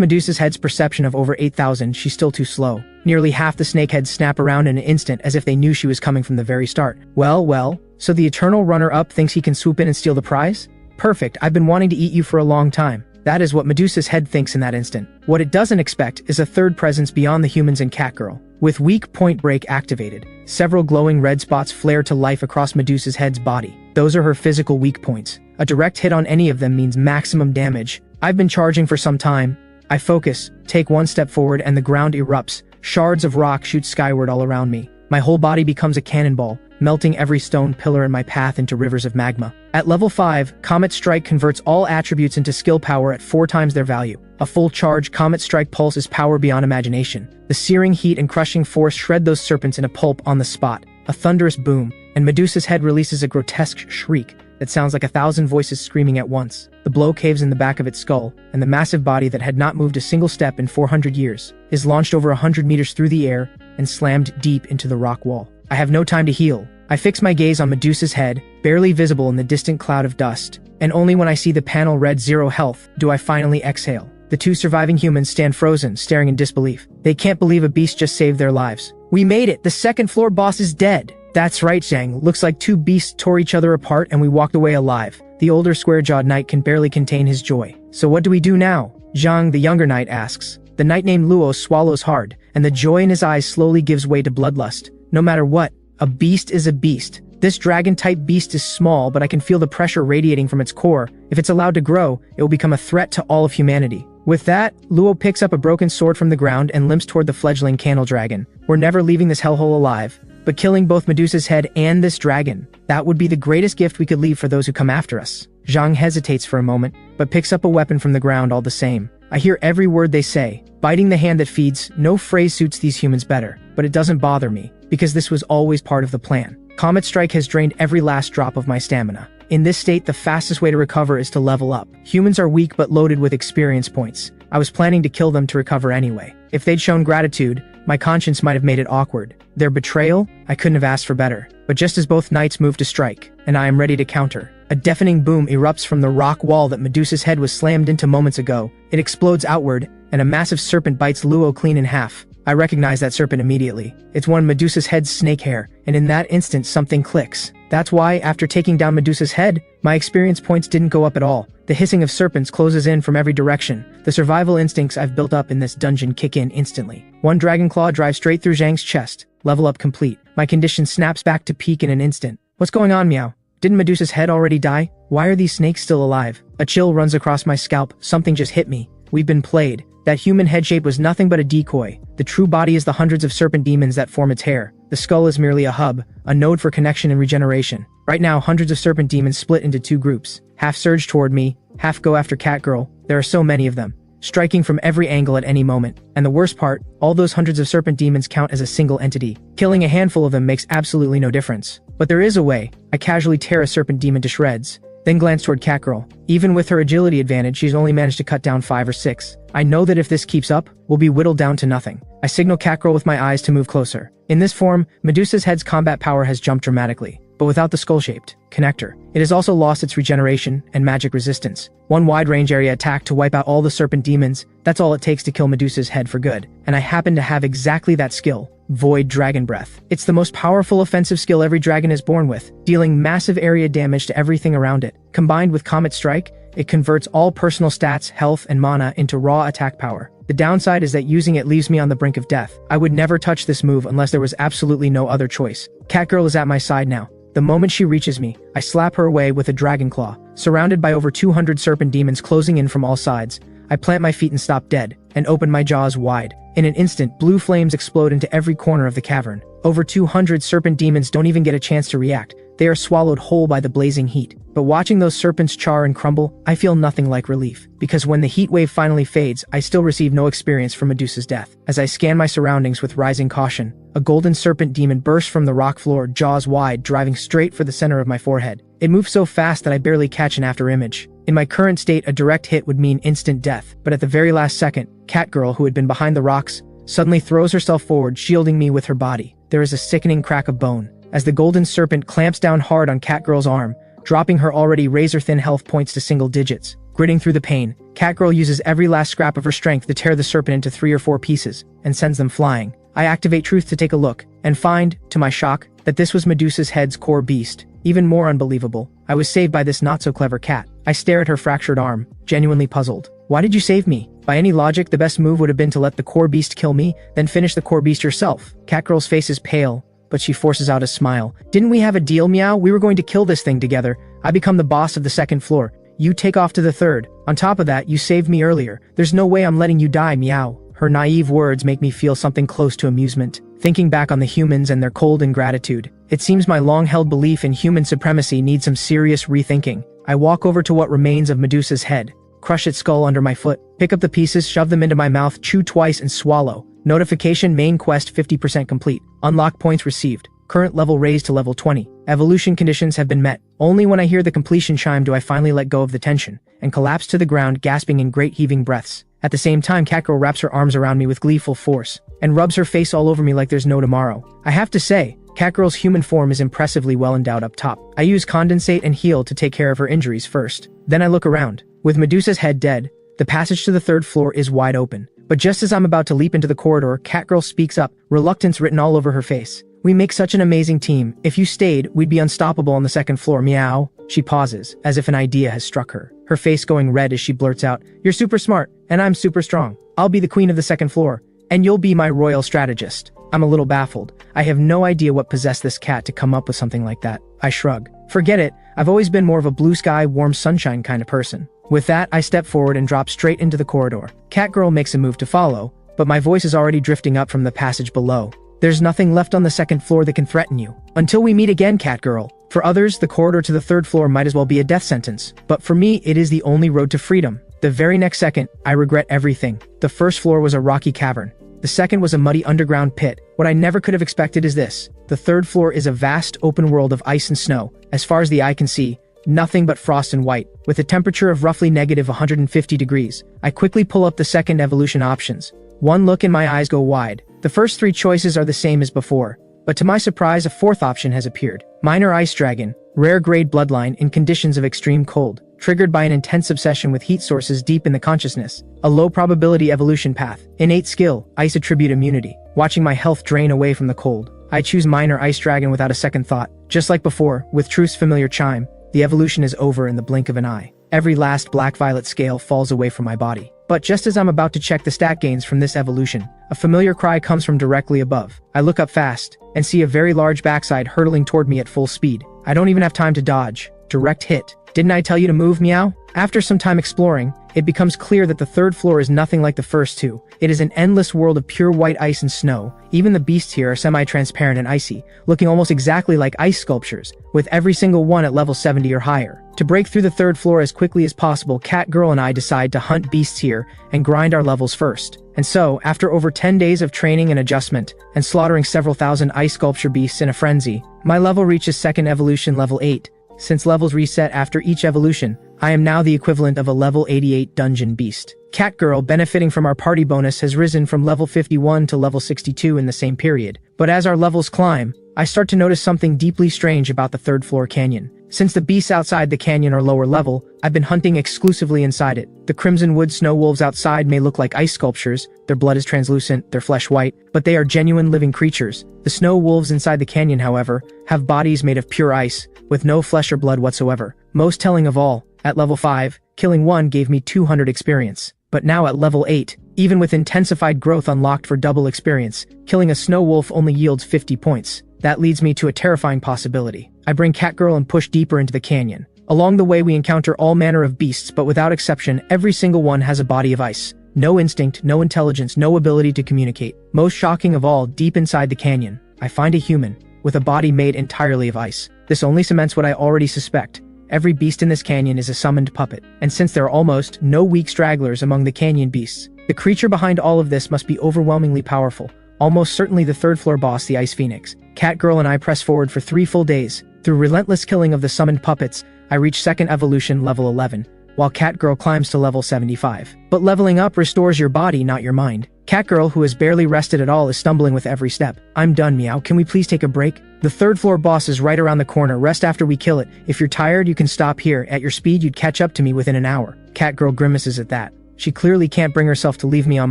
Medusa's head's perception of over 8,000, she's still too slow. Nearly half the snakeheads snap around in an instant as if they knew she was coming from the very start. Well, so the eternal runner-up thinks he can swoop in and steal the prize? Perfect, I've been wanting to eat you for a long time. That is what Medusa's head thinks in that instant. What it doesn't expect is a third presence beyond the humans and Catgirl. With weak point break activated, several glowing red spots flare to life across Medusa's head's body. Those are her physical weak points. A direct hit on any of them means maximum damage. I've been charging for some time. I focus, take one step forward, and the ground erupts. Shards of rock shoot skyward all around me. My whole body becomes a cannonball, melting every stone pillar in my path into rivers of magma. At level 5, Comet Strike converts all attributes into skill power at 4 times their value. A full charge Comet Strike pulse is power beyond imagination. The searing heat and crushing force shred those serpents in a pulp on the spot. A thunderous boom, and Medusa's head releases a grotesque shriek that sounds like 1,000 voices screaming at once. The blow caves in the back of its skull, and the massive body that had not moved a single step in 400 years is launched over 100 meters through the air and slammed deep into the rock wall. I have no time to heal. I fix my gaze on Medusa's head, barely visible in the distant cloud of dust, and only when I see the panel read 0 health do I finally exhale. The 2 surviving humans stand frozen, staring in disbelief. They can't believe a beast just saved their lives. We made it! The second floor boss is dead! That's right, Zhang. Looks like 2 beasts tore each other apart and we walked away alive. The older square-jawed knight can barely contain his joy. So what do we do now? Zhang, the younger knight, asks. The knight named Luo swallows hard, and the joy in his eyes slowly gives way to bloodlust. No matter what, a beast is a beast. This dragon-type beast is small, but I can feel the pressure radiating from its core. If it's allowed to grow, it will become a threat to all of humanity. With that, Luo picks up a broken sword from the ground and limps toward the fledgling candle dragon. We're never leaving this hellhole alive, but killing both Medusa's head and this dragon, that would be the greatest gift we could leave for those who come after us. Zhang hesitates for a moment, but picks up a weapon from the ground all the same. I hear every word they say. Biting the hand that feeds, no phrase suits these humans better, but it doesn't bother me, because this was always part of the plan. Comet Strike has drained every last drop of my stamina. In this state, the fastest way to recover is to level up. Humans are weak but loaded with experience points. I was planning to kill them to recover anyway. If they'd shown gratitude, my conscience might have made it awkward. Their betrayal? I couldn't have asked for better. But just as both knights move to strike, and I am ready to counter, a deafening boom erupts from the rock wall that Medusa's head was slammed into moments ago. It explodes outward, and a massive serpent bites Luo clean in half. I recognize that serpent immediately. It's one Medusa's head's snake hair, and in that instant something clicks. That's why, after taking down Medusa's head, my experience points didn't go up at all. The hissing of serpents closes in from every direction. The survival instincts I've built up in this dungeon kick in instantly. One dragon claw drives straight through Zhang's chest. Level up complete. My condition snaps back to peak in an instant. What's going on, Meow? Didn't Medusa's head already die? Why are these snakes still alive? A chill runs across my scalp. Something just hit me. We've been played. That human head shape was nothing but a decoy. The true body is the hundreds of serpent demons that form its hair. The skull is merely a hub, a node for connection and regeneration. Right now, hundreds of serpent demons split into two groups. Half surge toward me, half go after Catgirl. There are so many of them, striking from every angle at any moment. And the worst part, all those hundreds of serpent demons count as a single entity. Killing a handful of them makes absolutely no difference. But there is a way. I casually tear a serpent demon to shreds, then glance toward Catgirl. Even with her agility advantage, she's only managed to cut down 5 or 6. I know that if this keeps up, we'll be whittled down to nothing. I signal Catgirl with my eyes to move closer. In this form, Medusa's head's combat power has jumped dramatically, but without the skull-shaped connector. It has also lost its regeneration and magic resistance. One wide-range area attack to wipe out all the serpent demons, that's all it takes to kill Medusa's head for good. And I happen to have exactly that skill. Void Dragon Breath. It's the most powerful offensive skill every dragon is born with, dealing massive area damage to everything around it. Combined with Comet Strike, it converts all personal stats, health, and mana into raw attack power. The downside is that using it leaves me on the brink of death. I would never touch this move unless there was absolutely no other choice. Catgirl is at my side now. The moment she reaches me, I slap her away with a dragon claw. Surrounded by over 200 serpent demons closing in from all sides, I plant my feet and stop dead, and open my jaws wide. In an instant, blue flames explode into every corner of the cavern. Over 200 serpent demons don't even get a chance to react. They are swallowed whole by the blazing heat. But watching those serpents char and crumble, I feel nothing like relief. Because when the heat wave finally fades, I still receive no experience from Medusa's death. As I scan my surroundings with rising caution, a golden serpent demon bursts from the rock floor, jaws wide, driving straight for the center of my forehead. It moves so fast that I barely catch an afterimage. In my current state, a direct hit would mean instant death. But at the very last second, Catgirl, who had been behind the rocks, suddenly throws herself forward, shielding me with her body. There is a sickening crack of bone as the golden serpent clamps down hard on Catgirl's arm, dropping her already razor-thin health points to single digits. Gritting through the pain, Catgirl uses every last scrap of her strength to tear the serpent into 3 or 4 pieces, and sends them flying. I activate Truth to take a look, and find, to my shock, that this was Medusa's head's core beast. Even more unbelievable, I was saved by this not-so-clever cat. I stare at her fractured arm, genuinely puzzled. Why did you save me? By any logic, the best move would have been to let the core beast kill me, then finish the core beast yourself. Catgirl's face is pale, but she forces out a smile. Didn't we have a deal, Meow? We were going to kill this thing together. I become the boss of the 2nd floor. You take off to the 3rd. On top of that, you saved me earlier. There's no way I'm letting you die, Meow. Her naive words make me feel something close to amusement. Thinking back on the humans and their cold ingratitude, it seems my long-held belief in human supremacy needs some serious rethinking. I walk over to what remains of Medusa's head, crush its skull under my foot, pick up the pieces, shove them into my mouth, chew twice, and swallow. Notification: main quest 50% complete. Unlock points received. Current level raised to level 20. Evolution conditions have been met. Only when I hear the completion chime do I finally let go of the tension, and collapse to the ground, gasping in great heaving breaths. At the same time, Catgirl wraps her arms around me with gleeful force, and rubs her face all over me like there's no tomorrow. I have to say, Catgirl's human form is impressively well endowed up top. I use Condensate and Heal to take care of her injuries first. Then I look around. With Medusa's head dead, the passage to the 3rd floor is wide open. But just as I'm about to leap into the corridor, Catgirl speaks up, reluctance written all over her face. We make such an amazing team. If you stayed, we'd be unstoppable on the 2nd floor, Meow. She pauses, as if an idea has struck her. Her face going red as she blurts out, You're super smart, and I'm super strong. I'll be the queen of the 2nd floor, and you'll be my royal strategist. I'm a little baffled. I have no idea what possessed this cat to come up with something like that. I shrug. Forget it, I've always been more of a blue sky, warm sunshine kind of person. With that, I step forward and drop straight into the corridor. Catgirl makes a move to follow, but my voice is already drifting up from the passage below. There's nothing left on the 2nd floor that can threaten you. Until we meet again, Catgirl. For others, the corridor to the 3rd floor might as well be a death sentence. But for me, it is the only road to freedom. The very next second, I regret everything. The 1st floor was a rocky cavern. The 2nd was a muddy underground pit. What I never could have expected is this. The 3rd floor is a vast open world of ice and snow. As far as the eye can see, nothing but frost and white, with a temperature of roughly negative 150 degrees. I quickly pull up the 2nd evolution options. One look and my eyes go wide. The first 3 choices are the same as before, but to my surprise, a 4th option has appeared. Minor Ice Dragon, rare grade bloodline in conditions of extreme cold. triggered by an intense obsession with heat sources deep in the consciousness. A low-probability evolution path. Innate skill, ice attribute immunity. Watching my health drain away from the cold, I choose minor ice dragon without a second thought. Just like before, with Truth's familiar chime, the evolution is over in the blink of an eye. Every last black-violet scale falls away from my body. But just as I'm about to check the stat gains from this evolution, a familiar cry comes from directly above. I look up fast, and see a very large backside hurtling toward me at full speed. I don't even have time to dodge. Direct hit. Didn't I tell you to move, meow? After some time exploring, it becomes clear that the third floor is nothing like the first two. It is an endless world of pure white ice and snow. Even the beasts here are semi-transparent and icy, looking almost exactly like ice sculptures, with every single one at level 70 or higher. To break through the third floor as quickly as possible, Catgirl and I decide to hunt beasts here and grind our levels first. And so, after over 10 days of training and adjustment, and slaughtering several thousand ice sculpture beasts in a frenzy, my level reaches second evolution level 8. Since levels reset after each evolution, I am now the equivalent of a level 88 dungeon beast. Catgirl, benefiting from our party bonus, has risen from level 51 to level 62 in the same period. But as our levels climb, I start to notice something deeply strange about the third floor canyon. Since the beasts outside the canyon are lower level, I've been hunting exclusively inside it. The Crimson Wood snow wolves outside may look like ice sculptures, their blood is translucent, their flesh white, but they are genuine living creatures. The snow wolves inside the canyon, however, have bodies made of pure ice, with no flesh or blood whatsoever. Most telling of all, at level 5, killing one gave me 200 experience. But now at level 8, even with intensified growth unlocked for double experience, killing a snow wolf only yields 50 points. That leads me to a terrifying possibility. I bring Catgirl and push deeper into the canyon. Along the way we encounter all manner of beasts, but without exception, every single one has a body of ice. No instinct, no intelligence, no ability to communicate. Most shocking of all, deep inside the canyon, I find a human, with a body made entirely of ice. This only cements what I already suspect. Every beast in this canyon is a summoned puppet, and since there are almost no weak stragglers among the canyon beasts, the creature behind all of this must be overwhelmingly powerful. Almost certainly the third floor boss, the Ice Phoenix. Catgirl and I press forward for 3 full days. Through relentless killing of the summoned puppets, I reach second evolution level 11, while Catgirl climbs to level 75. But leveling up restores your body, not your mind. Catgirl, who has barely rested at all, is stumbling with every step. I'm done, meow. Can we please take a break? The third floor boss is right around the corner. Rest after we kill it. If you're tired, you can stop here. At your speed, you'd catch up to me within an hour. Catgirl grimaces at that. She clearly can't bring herself to leave me on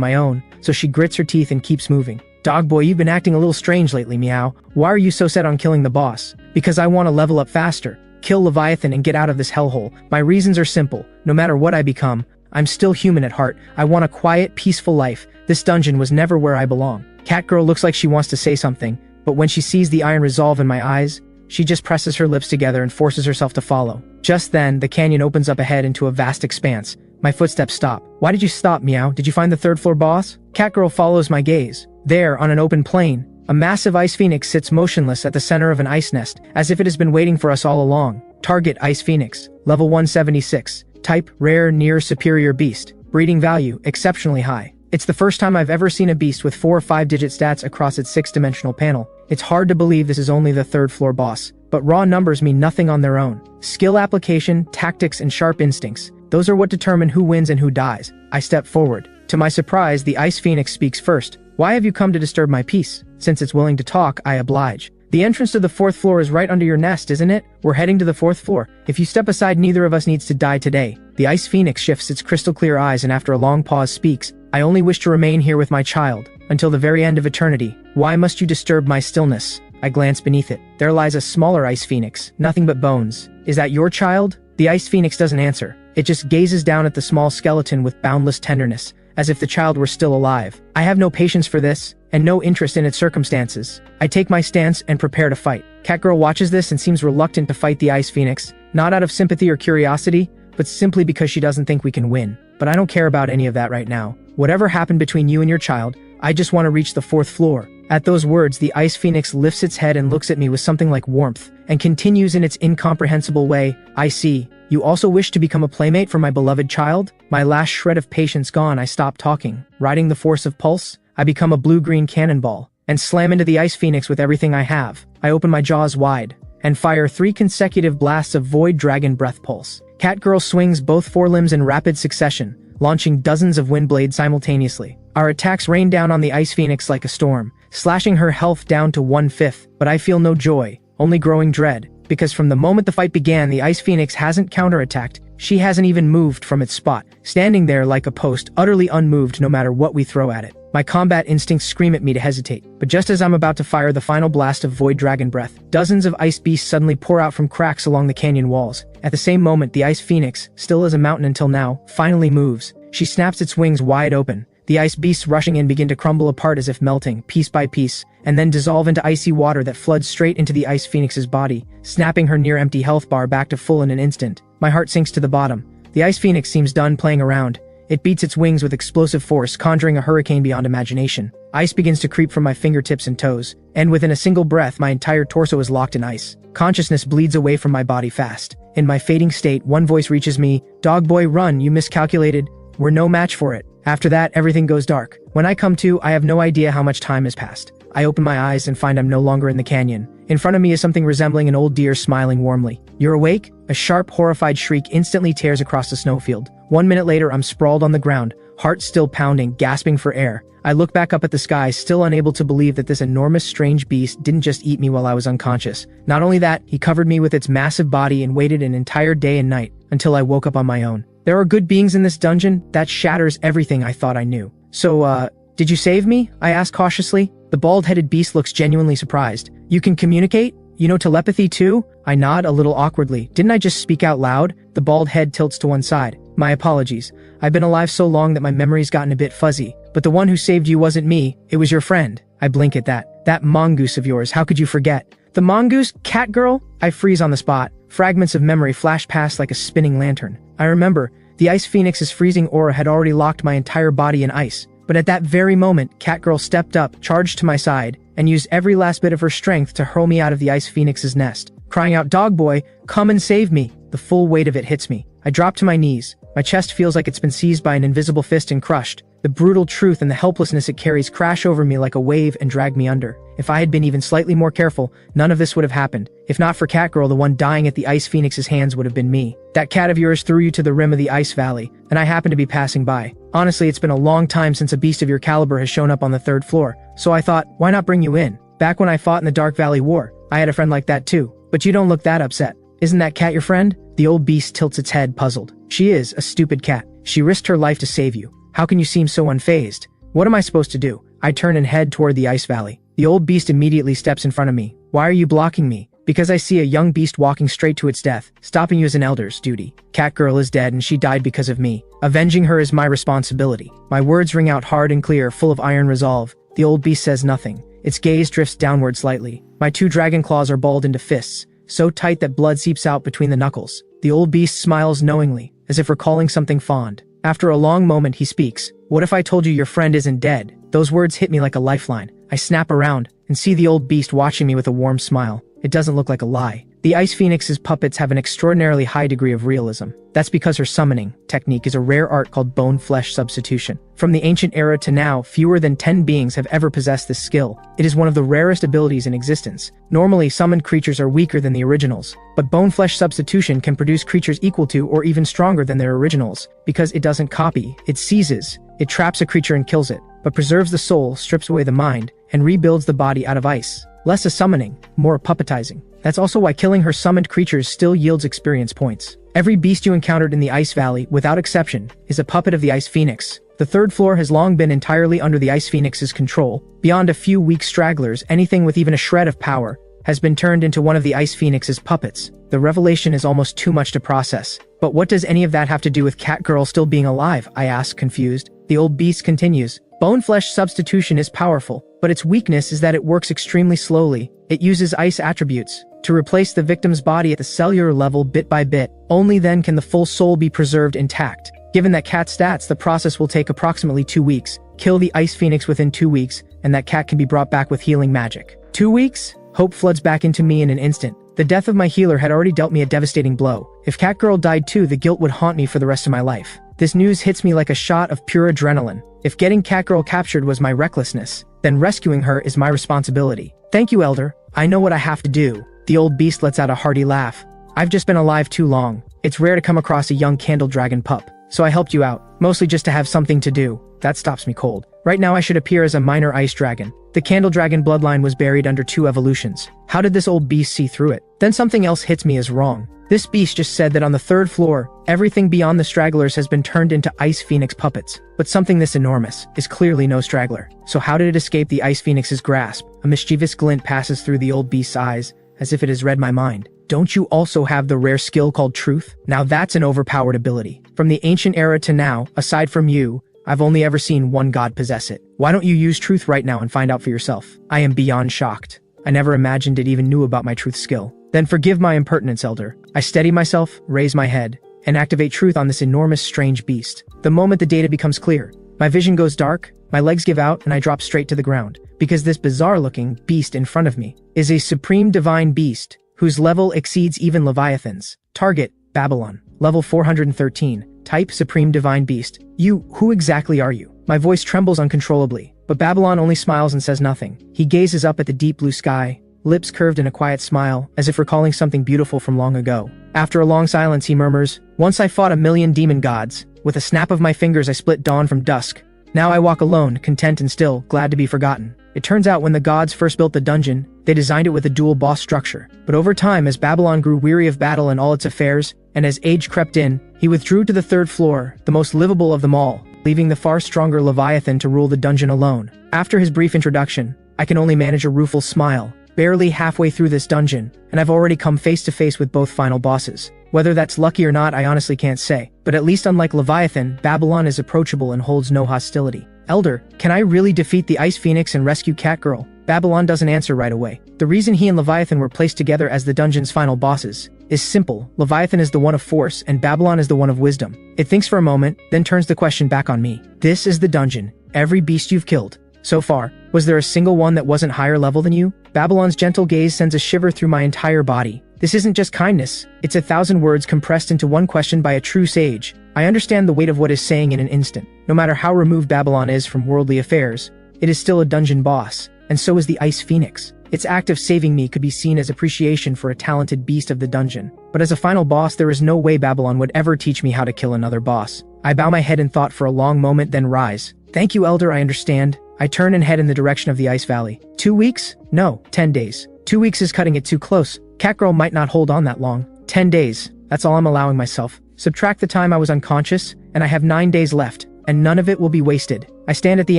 my own, so she grits her teeth and keeps moving. Dog boy, you've been acting a little strange lately, meow. Why are you so set on killing the boss? Because I want to level up faster, kill Leviathan and get out of this hellhole. My reasons are simple. No matter what I become, I'm still human at heart. I want a quiet, peaceful life. This dungeon was never where I belong. Catgirl looks like she wants to say something, but when she sees the iron resolve in my eyes, she just presses her lips together and forces herself to follow. Just then, the canyon opens up ahead into a vast expanse. My footsteps stop. Why did you stop, meow? Did you find the third floor boss? Catgirl follows my gaze. There, on an open plain, a massive ice phoenix sits motionless at the center of an ice nest, as if it has been waiting for us all along. Target: Ice Phoenix. Level 176. Type: Rare, Near, Superior Beast. Breeding value: exceptionally high. It's the first time I've ever seen a beast with 4 or 5-digit stats across its 6-dimensional panel. It's hard to believe this is only the third floor boss, but raw numbers mean nothing on their own. Skill application, tactics, and sharp instincts, those are what determine who wins and who dies. I step forward. To my surprise, the Ice Phoenix speaks first. Why have you come to disturb my peace? Since it's willing to talk, I oblige. The entrance to the 4th floor is right under your nest, isn't it? We're heading to the 4th floor. If you step aside, neither of us needs to die today. The Ice Phoenix shifts its crystal clear eyes and after a long pause speaks. I only wish to remain here with my child, until the very end of eternity. Why must you disturb my stillness? I glance beneath it. There lies a smaller Ice Phoenix, nothing but bones. Is that your child? The Ice Phoenix doesn't answer. It just gazes down at the small skeleton with boundless tenderness, as if the child were still alive. I have no patience for this, and no interest in its circumstances. I take my stance and prepare to fight. Catgirl watches this and seems reluctant to fight the Ice Phoenix, not out of sympathy or curiosity, but simply because she doesn't think we can win. But I don't care about any of that right now. Whatever happened between you and your child, I just want to reach the 4th floor. At those words, the Ice Phoenix lifts its head and looks at me with something like warmth, and continues in its incomprehensible way. I see. You also wish to become a playmate for my beloved child? My last shred of patience gone, I stop talking. Riding the force of pulse, I become a blue-green cannonball, and slam into the Ice Phoenix with everything I have. I open my jaws wide, and fire 3 consecutive blasts of Void Dragon Breath Pulse. Catgirl swings both forelimbs in rapid succession, launching dozens of wind blades simultaneously. Our attacks rain down on the Ice Phoenix like a storm, slashing her health down to 1/5, but I feel no joy, only growing dread. because from the moment the fight began, the Ice Phoenix hasn't counterattacked. She hasn't even moved from its spot, standing there like a post, utterly unmoved no matter what we throw at it. My combat instincts scream at me to hesitate, but just as I'm about to fire the final blast of Void Dragon Breath, dozens of ice beasts suddenly pour out from cracks along the canyon walls. At the same moment, the Ice Phoenix, still as a mountain until now, finally moves. She snaps its wings wide open. The ice beasts rushing in begin to crumble apart as if melting, piece by piece, and then dissolve into icy water that floods straight into the Ice Phoenix's body, snapping her near-empty health bar back to full in an instant. My heart sinks to the bottom. The Ice Phoenix seems done playing around. It beats its wings with explosive force, conjuring a hurricane beyond imagination. Ice begins to creep from my fingertips and toes, and within a single breath, my entire torso is locked in ice. Consciousness bleeds away from my body fast. In my fading state, one voice reaches me, "Dog boy, run, you miscalculated. We're no match for it." After that, everything goes dark. When I come to, I have no idea how much time has passed. I open my eyes and find I'm no longer in the canyon. In front of me is something resembling an old deer smiling warmly. "You're awake?" A sharp, horrified shriek instantly tears across the snowfield. 1 minute later, I'm sprawled on the ground, heart still pounding, gasping for air. I look back up at the sky, still unable to believe that this enormous, strange beast didn't just eat me while I was unconscious. Not only that, he covered me with its massive body and waited an entire day and night until I woke up on my own. There are good beings in this dungeon? That shatters everything I thought I knew. So, did you save me? I ask cautiously. The bald-headed beast looks genuinely surprised. "You can communicate? You know telepathy too?" I nod a little awkwardly. Didn't I just speak out loud? The bald head tilts to one side. "My apologies. I've been alive so long that my memory's gotten a bit fuzzy. But the one who saved you wasn't me. It was your friend." I blink at that. "That mongoose of yours, how could you forget?" "The mongoose? Cat girl?" I freeze on the spot. Fragments of memory flash past like a spinning lantern. I remember, the Ice Phoenix's freezing aura had already locked my entire body in ice. But at that very moment, Catgirl stepped up, charged to my side, and used every last bit of her strength to hurl me out of the Ice Phoenix's nest. Crying out, "Dog boy, come and save me!" The full weight of it hits me. I drop to my knees. My chest feels like it's been seized by an invisible fist and crushed. The brutal truth and the helplessness it carries crash over me like a wave and drag me under. If I had been even slightly more careful, none of this would have happened. If not for Catgirl, the one dying at the Ice Phoenix's hands would have been me. That cat of yours threw you to the rim of the Ice Valley, and I happened to be passing by. Honestly, it's been a long time since a beast of your caliber has shown up on the 3rd floor, so I thought, why not bring you in? Back when I fought in the Dark Valley War, I had a friend like that too. But you don't look that upset. Isn't that cat your friend? The old beast tilts its head, puzzled. She is, a stupid cat. She risked her life to save you. How can you seem so unfazed? What am I supposed to do? I turn and head toward the Ice Valley. The old beast immediately steps in front of me. Why are you blocking me? Because I see a young beast walking straight to its death. Stopping you is an elder's duty. Catgirl is dead and she died because of me. Avenging her is my responsibility. My words ring out hard and clear, full of iron resolve. The old beast says nothing. Its gaze drifts downward slightly. My 2 dragon claws are balled into fists, so tight that blood seeps out between the knuckles. The old beast smiles knowingly, as if recalling something fond. After a long moment, he speaks. "What if I told you your friend isn't dead?" Those words hit me like a lifeline. I snap around and see the old beast watching me with a warm smile. It doesn't look like a lie. The Ice Phoenix's puppets have an extraordinarily high degree of realism. That's because her summoning technique is a rare art called bone-flesh substitution. From the ancient era to now, fewer than 10 beings have ever possessed this skill. It is one of the rarest abilities in existence. Normally, summoned creatures are weaker than the originals, but bone-flesh substitution can produce creatures equal to or even stronger than their originals, because it doesn't copy, it seizes. It traps a creature and kills it, but preserves the soul, strips away the mind, and rebuilds the body out of ice. Less a summoning, more a puppetizing. That's also why killing her summoned creatures still yields experience points. Every beast you encountered in the Ice Valley, without exception, is a puppet of the Ice Phoenix. The 3rd floor has long been entirely under the Ice Phoenix's control. Beyond a few weak stragglers, anything with even a shred of power has been turned into one of the Ice Phoenix's puppets. The revelation is almost too much to process. But what does any of that have to do with Catgirl still being alive? I ask, confused. The old beast continues. Bone-flesh substitution is powerful, but its weakness is that it works extremely slowly. It uses ice attributes to replace the victim's body at the cellular level bit by bit. Only then can the full soul be preserved intact. Given that cat's stats, the process will take approximately 2 weeks. Kill the Ice Phoenix within 2 weeks, and that cat can be brought back with healing magic. 2 weeks? Hope floods back into me in an instant. The death of my healer had already dealt me a devastating blow. If Catgirl died too, the guilt would haunt me for the rest of my life. This news hits me like a shot of pure adrenaline. If getting Catgirl captured was my recklessness, then rescuing her is my responsibility. Thank you, Elder. I know what I have to do. The old beast lets out a hearty laugh. I've just been alive too long. It's rare to come across a young candle dragon pup. so I helped you out, mostly just to have something to do. That stops me cold. Right now I should appear as a minor ice dragon. The candle dragon bloodline was buried under 2 evolutions. How did this old beast see through it? Then something else hits me as wrong. This beast just said that on the 3rd floor, everything beyond the stragglers has been turned into ice phoenix puppets. But something this enormous is clearly no straggler. So how did it escape the ice phoenix's grasp? A mischievous glint passes through the old beast's eyes, as if it has read my mind. Don't you also have the rare skill called truth? Now that's an overpowered ability. From the ancient era to now, aside from you, I've only ever seen one god possess it. Why don't you use truth right now and find out for yourself? I am beyond shocked. I never imagined it even knew about my truth skill. Then forgive my impertinence, Elder. I steady myself, raise my head, and activate truth on this enormous strange beast. The moment the data becomes clear, my vision goes dark, my legs give out, and I drop straight to the ground. Because this bizarre-looking beast in front of me is a supreme divine beast, whose level exceeds even Leviathan's. Target, Babylon. Level 413. Type, Supreme Divine Beast. Who exactly are you? My voice trembles uncontrollably, but Babylon only smiles and says nothing. He gazes up at the deep blue sky, lips curved in a quiet smile, as if recalling something beautiful from long ago. After a long silence, he murmurs, "Once I fought 1,000,000 demon gods. With a snap of my fingers I split dawn from dusk. Now I walk alone, content and still, glad to be forgotten." It turns out when the gods first built the dungeon, they designed it with a dual boss structure. But over time, as Babylon grew weary of battle and all its affairs, and as age crept in, he withdrew to the 3rd floor, the most livable of them all, leaving the far stronger Leviathan to rule the dungeon alone. After his brief introduction, I can only manage a rueful smile. Barely halfway through this dungeon, and I've already come face to face with both final bosses. Whether that's lucky or not, I honestly can't say. But at least unlike Leviathan, Babylon is approachable and holds no hostility. Elder, can I really defeat the Ice Phoenix and rescue Catgirl? Babylon doesn't answer right away. The reason he and Leviathan were placed together as the dungeon's final bosses is simple. Leviathan is the one of force, and Babylon is the one of wisdom. It thinks for a moment, then turns the question back on me. This is the dungeon. Every beast you've killed so far, was there a single one that wasn't higher level than you? Babylon's gentle gaze sends a shiver through my entire body. This isn't just kindness, it's 1,000 words compressed into one question by a true sage. I understand the weight of what is saying in an instant. No matter how removed Babylon is from worldly affairs, it is still a dungeon boss, and so is the Ice Phoenix. Its act of saving me could be seen as appreciation for a talented beast of the dungeon. But as a final boss, there is no way Babylon would ever teach me how to kill another boss. I bow my head in thought for a long moment, then rise. Thank you, Elder, I understand. I turn and head in the direction of the Ice Valley. 2 weeks? No, 10 days. 2 weeks is cutting it too close. Catgirl might not hold on that long. 10 days. That's all I'm allowing myself. Subtract the time I was unconscious, and I have 9 days left, and none of it will be wasted. I stand at the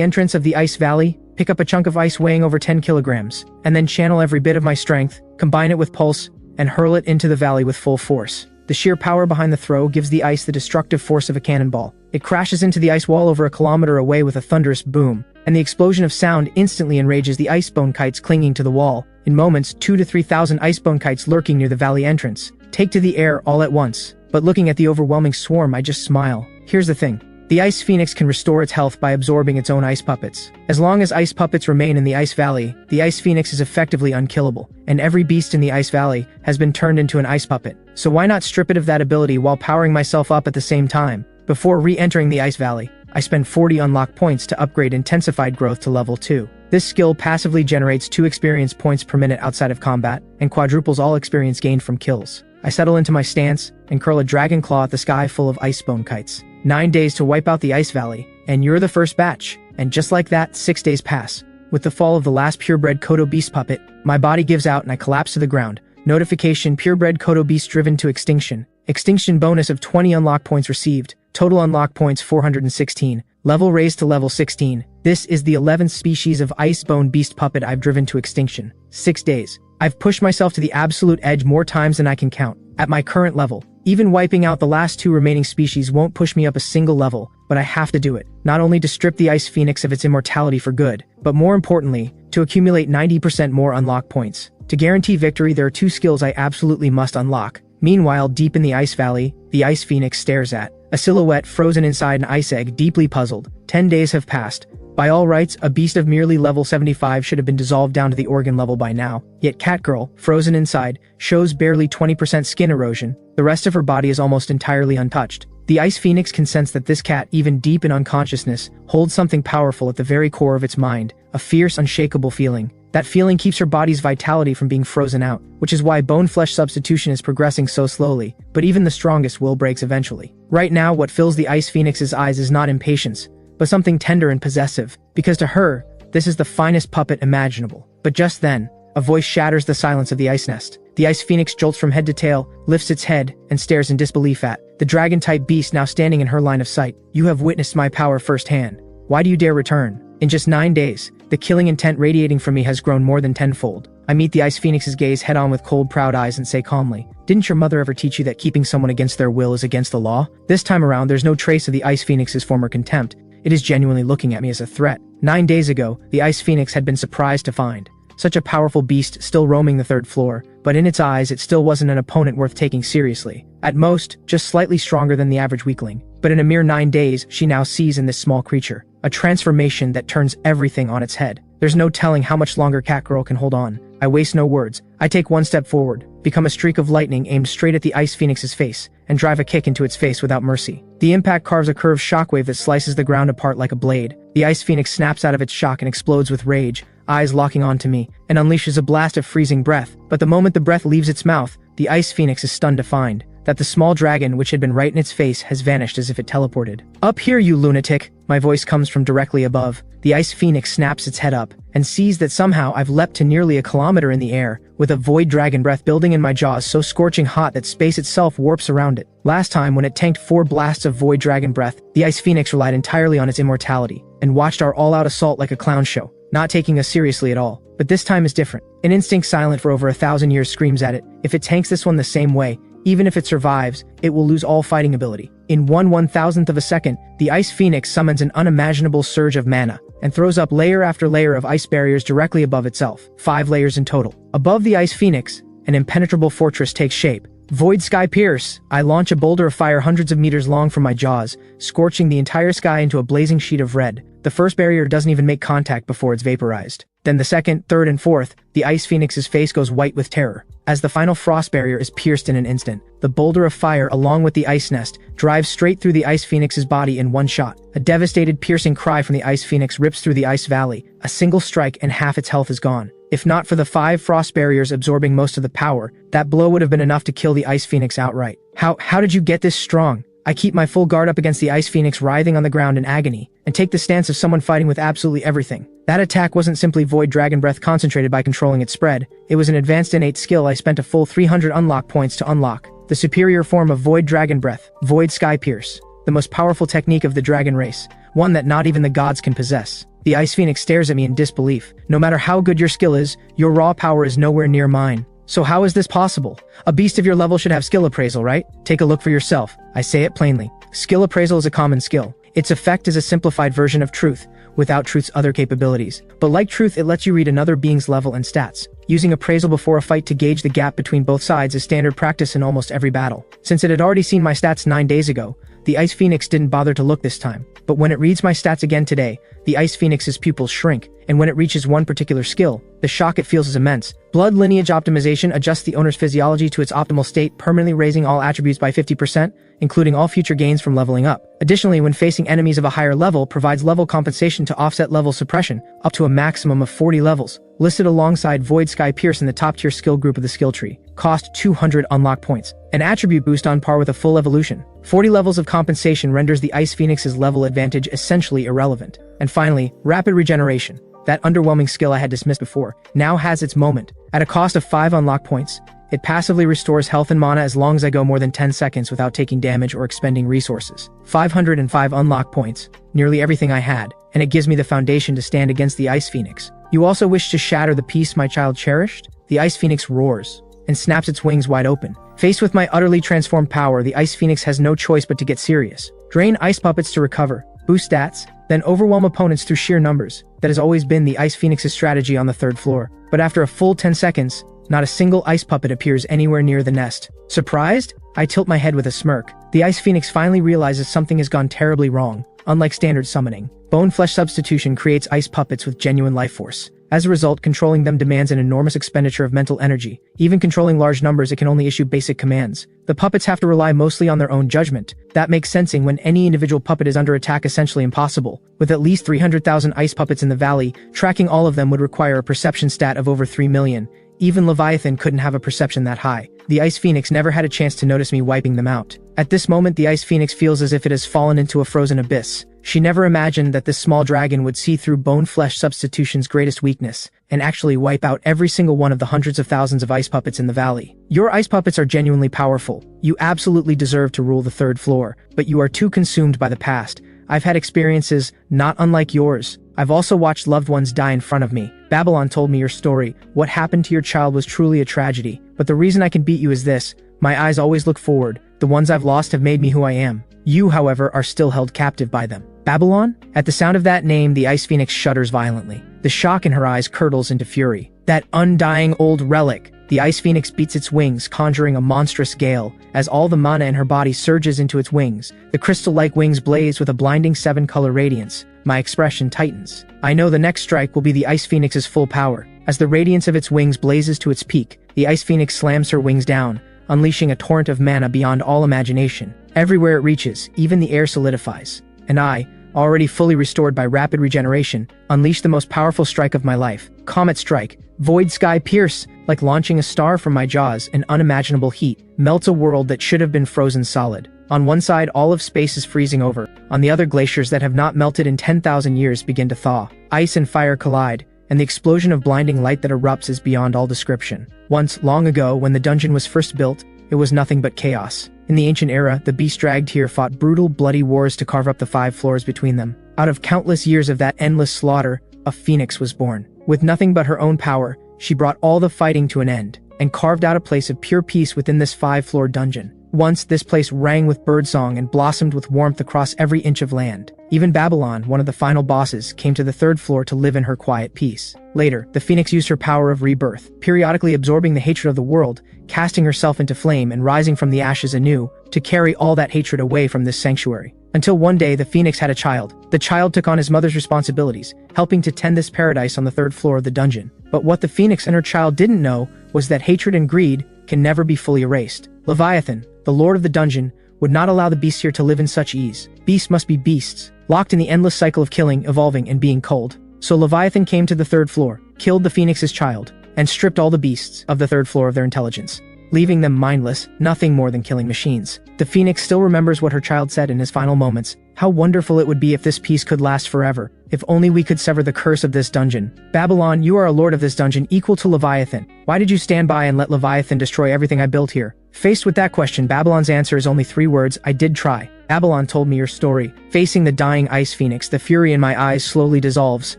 entrance of the Ice Valley, pick up a chunk of ice weighing over 10 kilograms, and then channel every bit of my strength, combine it with pulse, and hurl it into the valley with full force. The sheer power behind the throw gives the ice the destructive force of a cannonball. It crashes into the ice wall over a kilometer away with a thunderous boom, and the explosion of sound instantly enrages the icebone kites clinging to the wall. In moments, 2,000 to 3,000 icebone kites lurking near the valley entrance take to the air all at once. But looking at the overwhelming swarm, I just smile. Here's the thing. The Ice Phoenix can restore its health by absorbing its own ice puppets. As long as ice puppets remain in the Ice Valley, the Ice Phoenix is effectively unkillable, and every beast in the Ice Valley has been turned into an ice puppet. So why not strip it of that ability while powering myself up at the same time? Before re-entering the Ice Valley, I spend 40 unlock points to upgrade Intensified Growth to level 2. This skill passively generates 2 experience points per minute outside of combat, and quadruples all experience gained from kills. I settle into my stance, and curl a dragon claw at the sky full of icebone kites. 9 days to wipe out the Ice Valley, and you're the first batch. And just like that, 6 days pass. With the fall of the last purebred Kodo Beast puppet, my body gives out and I collapse to the ground. Notification: purebred Kodo Beast driven to extinction. Extinction bonus of 20 unlock points received. Total unlock points 416. Level raised to level 16. This is the 11th species of Icebone Beast puppet I've driven to extinction. 6 days. I've pushed myself to the absolute edge more times than I can count. At my current level, even wiping out the last 2 remaining species won't push me up a single level, but I have to do it. Not only to strip the Ice Phoenix of its immortality for good, but more importantly, to accumulate 90% more unlock points. To guarantee victory, there are 2 skills I absolutely must unlock. Meanwhile, deep in the Ice Valley, the Ice Phoenix stares at a silhouette frozen inside an ice egg, deeply puzzled. 10 days have passed. By all rights, a beast of merely level 75 should have been dissolved down to the organ level by now. Yet Catgirl, frozen inside, shows barely 20% skin erosion. The rest of her body is almost entirely untouched. The Ice Phoenix can sense that this cat, even deep in unconsciousness, holds something powerful at the very core of its mind, a fierce, unshakable feeling. That feeling keeps her body's vitality from being frozen out, which is why bone-flesh substitution is progressing so slowly, but even the strongest will breaks eventually. Right now, what fills the Ice Phoenix's eyes is not impatience, but something tender and possessive, because to her, this is the finest puppet imaginable. But just then, a voice shatters the silence of the ice nest. The Ice Phoenix jolts from head to tail, lifts its head, and stares in disbelief at the dragon-type beast now standing in her line of sight. "You have witnessed my power firsthand. Why do you dare return?" In just 9 days, the killing intent radiating from me has grown more than tenfold. I meet the Ice Phoenix's gaze head-on with cold, proud eyes and say calmly, "Didn't your mother ever teach you that keeping someone against their will is against the law?" This time around, there's no trace of the Ice Phoenix's former contempt. It is genuinely looking at me as a threat. 9 days ago, the Ice Phoenix had been surprised to find such a powerful beast still roaming the third floor, but in its eyes it still wasn't an opponent worth taking seriously. At most, just slightly stronger than the average weakling. But in a mere 9 days, she now sees in this small creature a transformation that turns everything on its head. There's no telling how much longer Catgirl can hold on. I waste no words. I take one step forward, become a streak of lightning aimed straight at the Ice Phoenix's face, and drive a kick into its face without mercy. The impact carves a curved shockwave that slices the ground apart like a blade. The Ice Phoenix snaps out of its shock and explodes with rage, eyes locking onto me, and unleashes a blast of freezing breath. But the moment the breath leaves its mouth, the Ice Phoenix is stunned to find that the small dragon which had been right in its face has vanished as if it teleported. "Up here, you lunatic!" My voice comes from directly above. The Ice Phoenix snaps its head up and sees that somehow I've leapt to nearly a kilometer in the air, with a void dragon breath building in my jaws so scorching hot that space itself warps around it. Last time, when it tanked 4 blasts of void dragon breath, the Ice Phoenix relied entirely on its immortality and watched our all-out assault like a clown show, not taking us seriously at all. But this time is different. An instinct silent for over 1,000 years screams at it. If it tanks this one the same way, even if it survives, it will lose all fighting ability. In 1/1000th of a second, the Ice Phoenix summons an unimaginable surge of mana, and throws up layer after layer of ice barriers directly above itself. 5 layers in total. Above the Ice Phoenix, an impenetrable fortress takes shape. Void Sky Pierce! I launch a boulder of fire hundreds of meters long from my jaws, scorching the entire sky into a blazing sheet of red. The first barrier doesn't even make contact before it's vaporized. Then the second, third, and fourth, the Ice Phoenix's face goes white with terror. As the final frost barrier is pierced in an instant, the boulder of fire along with the ice nest drives straight through the Ice Phoenix's body in one shot. A devastated, piercing cry from the Ice Phoenix rips through the ice valley. A single strike and half its health is gone. If not for the 5 frost barriers absorbing most of the power, that blow would have been enough to kill the Ice Phoenix outright. How did you get this strong? I keep my full guard up against the Ice Phoenix writhing on the ground in agony, and take the stance of someone fighting with absolutely everything. That attack wasn't simply Void Dragon Breath concentrated by controlling its spread, it was an advanced innate skill I spent a full 300 unlock points to unlock. The superior form of Void Dragon Breath, Void Sky Pierce. The most powerful technique of the dragon race, one that not even the gods can possess. The Ice Phoenix stares at me in disbelief. No matter how good your skill is, your raw power is nowhere near mine. So how is this possible? A beast of your level should have skill appraisal, right? Take a look for yourself. I say it plainly. Skill appraisal is a common skill. Its effect is a simplified version of truth, without truth's other capabilities. But like truth, it lets you read another being's level and stats. Using appraisal before a fight to gauge the gap between both sides is standard practice in almost every battle. Since it had already seen my stats 9 days ago, the Ice Phoenix didn't bother to look this time. But when it reads my stats again today, the Ice Phoenix's pupils shrink, and when it reaches one particular skill, the shock it feels is immense. Blood Lineage Optimization adjusts the owner's physiology to its optimal state, permanently raising all attributes by 50%, including all future gains from leveling up. Additionally, when facing enemies of a higher level, provides level compensation to offset level suppression, up to a maximum of 40 levels. Listed alongside Void Sky Pierce in the top-tier skill group of the skill tree. Cost 200 unlock points. An attribute boost on par with a full evolution. 40 levels of compensation renders the Ice Phoenix's level advantage essentially irrelevant. And finally, Rapid Regeneration. That underwhelming skill I had dismissed before, now has its moment. At a cost of 5 unlock points, it passively restores health and mana as long as I go more than 10 seconds without taking damage or expending resources. 505 unlock points, nearly everything I had, and it gives me the foundation to stand against the Ice Phoenix. You also wish to shatter the peace my child cherished? The Ice Phoenix roars, and snaps its wings wide open. Faced with my utterly transformed power, the Ice Phoenix has no choice but to get serious. Drain ice puppets to recover, boost stats, then overwhelm opponents through sheer numbers. That has always been the Ice Phoenix's strategy on the third floor. But after a full 10 seconds, not a single ice puppet appears anywhere near the nest. Surprised? I tilt my head with a smirk. The Ice Phoenix finally realizes something has gone terribly wrong. Unlike standard summoning, bone flesh substitution creates ice puppets with genuine life force. As a result, controlling them demands an enormous expenditure of mental energy. Even controlling large numbers, it can only issue basic commands. The puppets have to rely mostly on their own judgment. That makes sensing when any individual puppet is under attack essentially impossible. With at least 300,000 ice puppets in the valley, tracking all of them would require a perception stat of over 3 million. Even Leviathan couldn't have a perception that high. The Ice Phoenix never had a chance to notice me wiping them out. At this moment, the Ice Phoenix feels as if it has fallen into a frozen abyss. She never imagined that this small dragon would see through bone-flesh substitution's greatest weakness, and actually wipe out every single one of the hundreds of thousands of ice puppets in the valley. Your ice puppets are genuinely powerful. You absolutely deserve to rule the third floor, but you are too consumed by the past. I've had experiences not unlike yours. I've also watched loved ones die in front of me. Babylon told me your story. What happened to your child was truly a tragedy. But the reason I can beat you is this. My eyes always look forward. The ones I've lost have made me who I am. You, however, are still held captive by them. Babylon? At the sound of that name, the Ice Phoenix shudders violently. The shock in her eyes curdles into fury. That undying old relic. The Ice Phoenix beats its wings, conjuring a monstrous gale. As all the mana in her body surges into its wings, the crystal-like wings blaze with a blinding 7-color radiance. My expression tightens. I know the next strike will be the Ice Phoenix's full power. As the radiance of its wings blazes to its peak, the Ice Phoenix slams her wings down, unleashing a torrent of mana beyond all imagination. Everywhere it reaches, even the air solidifies. And I, already fully restored by rapid regeneration, unleash the most powerful strike of my life. Comet Strike. Void Sky Pierce. Like launching a star from my jaws, an unimaginable heat melts a world that should have been frozen solid. On one side, all of space is freezing over. On the other, glaciers that have not melted in 10,000 years begin to thaw. Ice and fire collide, and the explosion of blinding light that erupts is beyond all description. Once, long ago, when the dungeon was first built, it was nothing but chaos. In the ancient era, the beast dragged here fought brutal, bloody wars to carve up the 5 floors between them. Out of countless years of that endless slaughter, a phoenix was born. With nothing but her own power, she brought all the fighting to an end, and carved out a place of pure peace within this 5-floor dungeon. Once, this place rang with birdsong and blossomed with warmth across every inch of land. Even Babylon, one of the final bosses, came to the 3rd floor to live in her quiet peace. Later, the Phoenix used her power of rebirth, periodically absorbing the hatred of the world, casting herself into flame and rising from the ashes anew, to carry all that hatred away from this sanctuary. Until one day, the Phoenix had a child. The child took on his mother's responsibilities, helping to tend this paradise on the 3rd floor of the dungeon. But what the Phoenix and her child didn't know was that hatred and greed can never be fully erased. Leviathan, the lord of the dungeon, would not allow the beasts here to live in such ease. Beasts must be beasts, locked in the endless cycle of killing, evolving, and being culled. So Leviathan came to the 3rd floor, killed the Phoenix's child, and stripped all the beasts of the 3rd floor of their intelligence, leaving them mindless, nothing more than killing machines. The Phoenix still remembers what her child said in his final moments. How wonderful it would be if this peace could last forever. If only we could sever the curse of this dungeon. Babylon, you are a lord of this dungeon equal to Leviathan. Why did you stand by and let Leviathan destroy everything I built here? Faced with that question, Babylon's answer is only 3 words: I did try. Babylon told me your story. Facing the dying Ice Phoenix, the fury in my eyes slowly dissolves,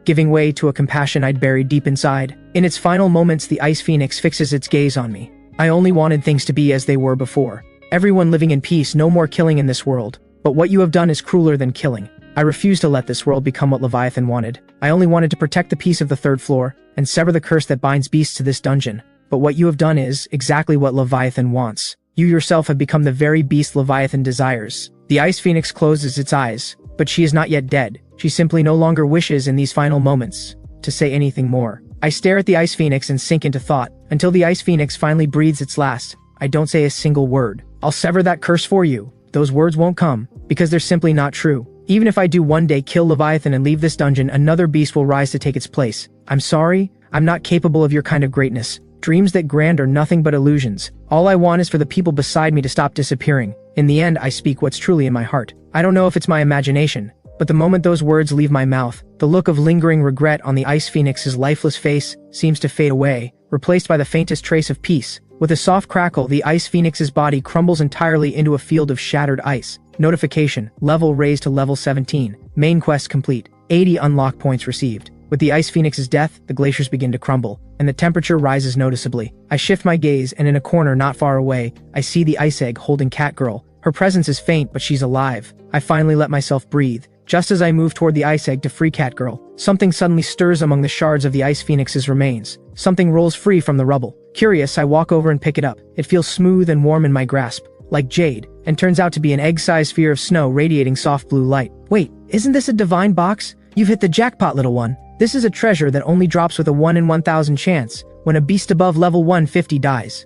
giving way to a compassion I'd buried deep inside. In its final moments, the Ice Phoenix fixes its gaze on me. I only wanted things to be as they were before. Everyone living in peace, no more killing in this world. But what you have done is crueler than killing. I refuse to let this world become what Leviathan wanted. I only wanted to protect the peace of the 3rd floor, and sever the curse that binds beasts to this dungeon. But what you have done is exactly what Leviathan wants. You yourself have become the very beast Leviathan desires. The Ice Phoenix closes its eyes, but she is not yet dead. She simply no longer wishes in these final moments to say anything more. I stare at the Ice Phoenix and sink into thought, until the Ice Phoenix finally breathes its last. I don't say a single word. I'll sever that curse for you. Those words won't come, because they're simply not true. Even if I do one day kill Leviathan and leave this dungeon, another beast will rise to take its place. I'm sorry, I'm not capable of your kind of greatness. Dreams that grand are nothing but illusions. All I want is for the people beside me to stop disappearing. In the end, I speak what's truly in my heart. I don't know if it's my imagination, but the moment those words leave my mouth, the look of lingering regret on the Ice Phoenix's lifeless face seems to fade away, replaced by the faintest trace of peace. With a soft crackle, the Ice Phoenix's body crumbles entirely into a field of shattered ice. Notification: level raised to level 17. Main quest complete. 80 unlock points received. With the Ice Phoenix's death, the glaciers begin to crumble, and the temperature rises noticeably. I shift my gaze, and in a corner not far away, I see the Ice Egg holding Catgirl. Her presence is faint, but she's alive. I finally let myself breathe. Just as I move toward the Ice Egg to free Catgirl, something suddenly stirs among the shards of the Ice Phoenix's remains. Something rolls free from the rubble. Curious, I walk over and pick it up. It feels smooth and warm in my grasp, like jade, and turns out to be an egg-sized sphere of snow radiating soft blue light. Wait, isn't this a divine box? You've hit the jackpot, little one. This is a treasure that only drops with a 1 in 1,000 chance, when a beast above level 150 dies.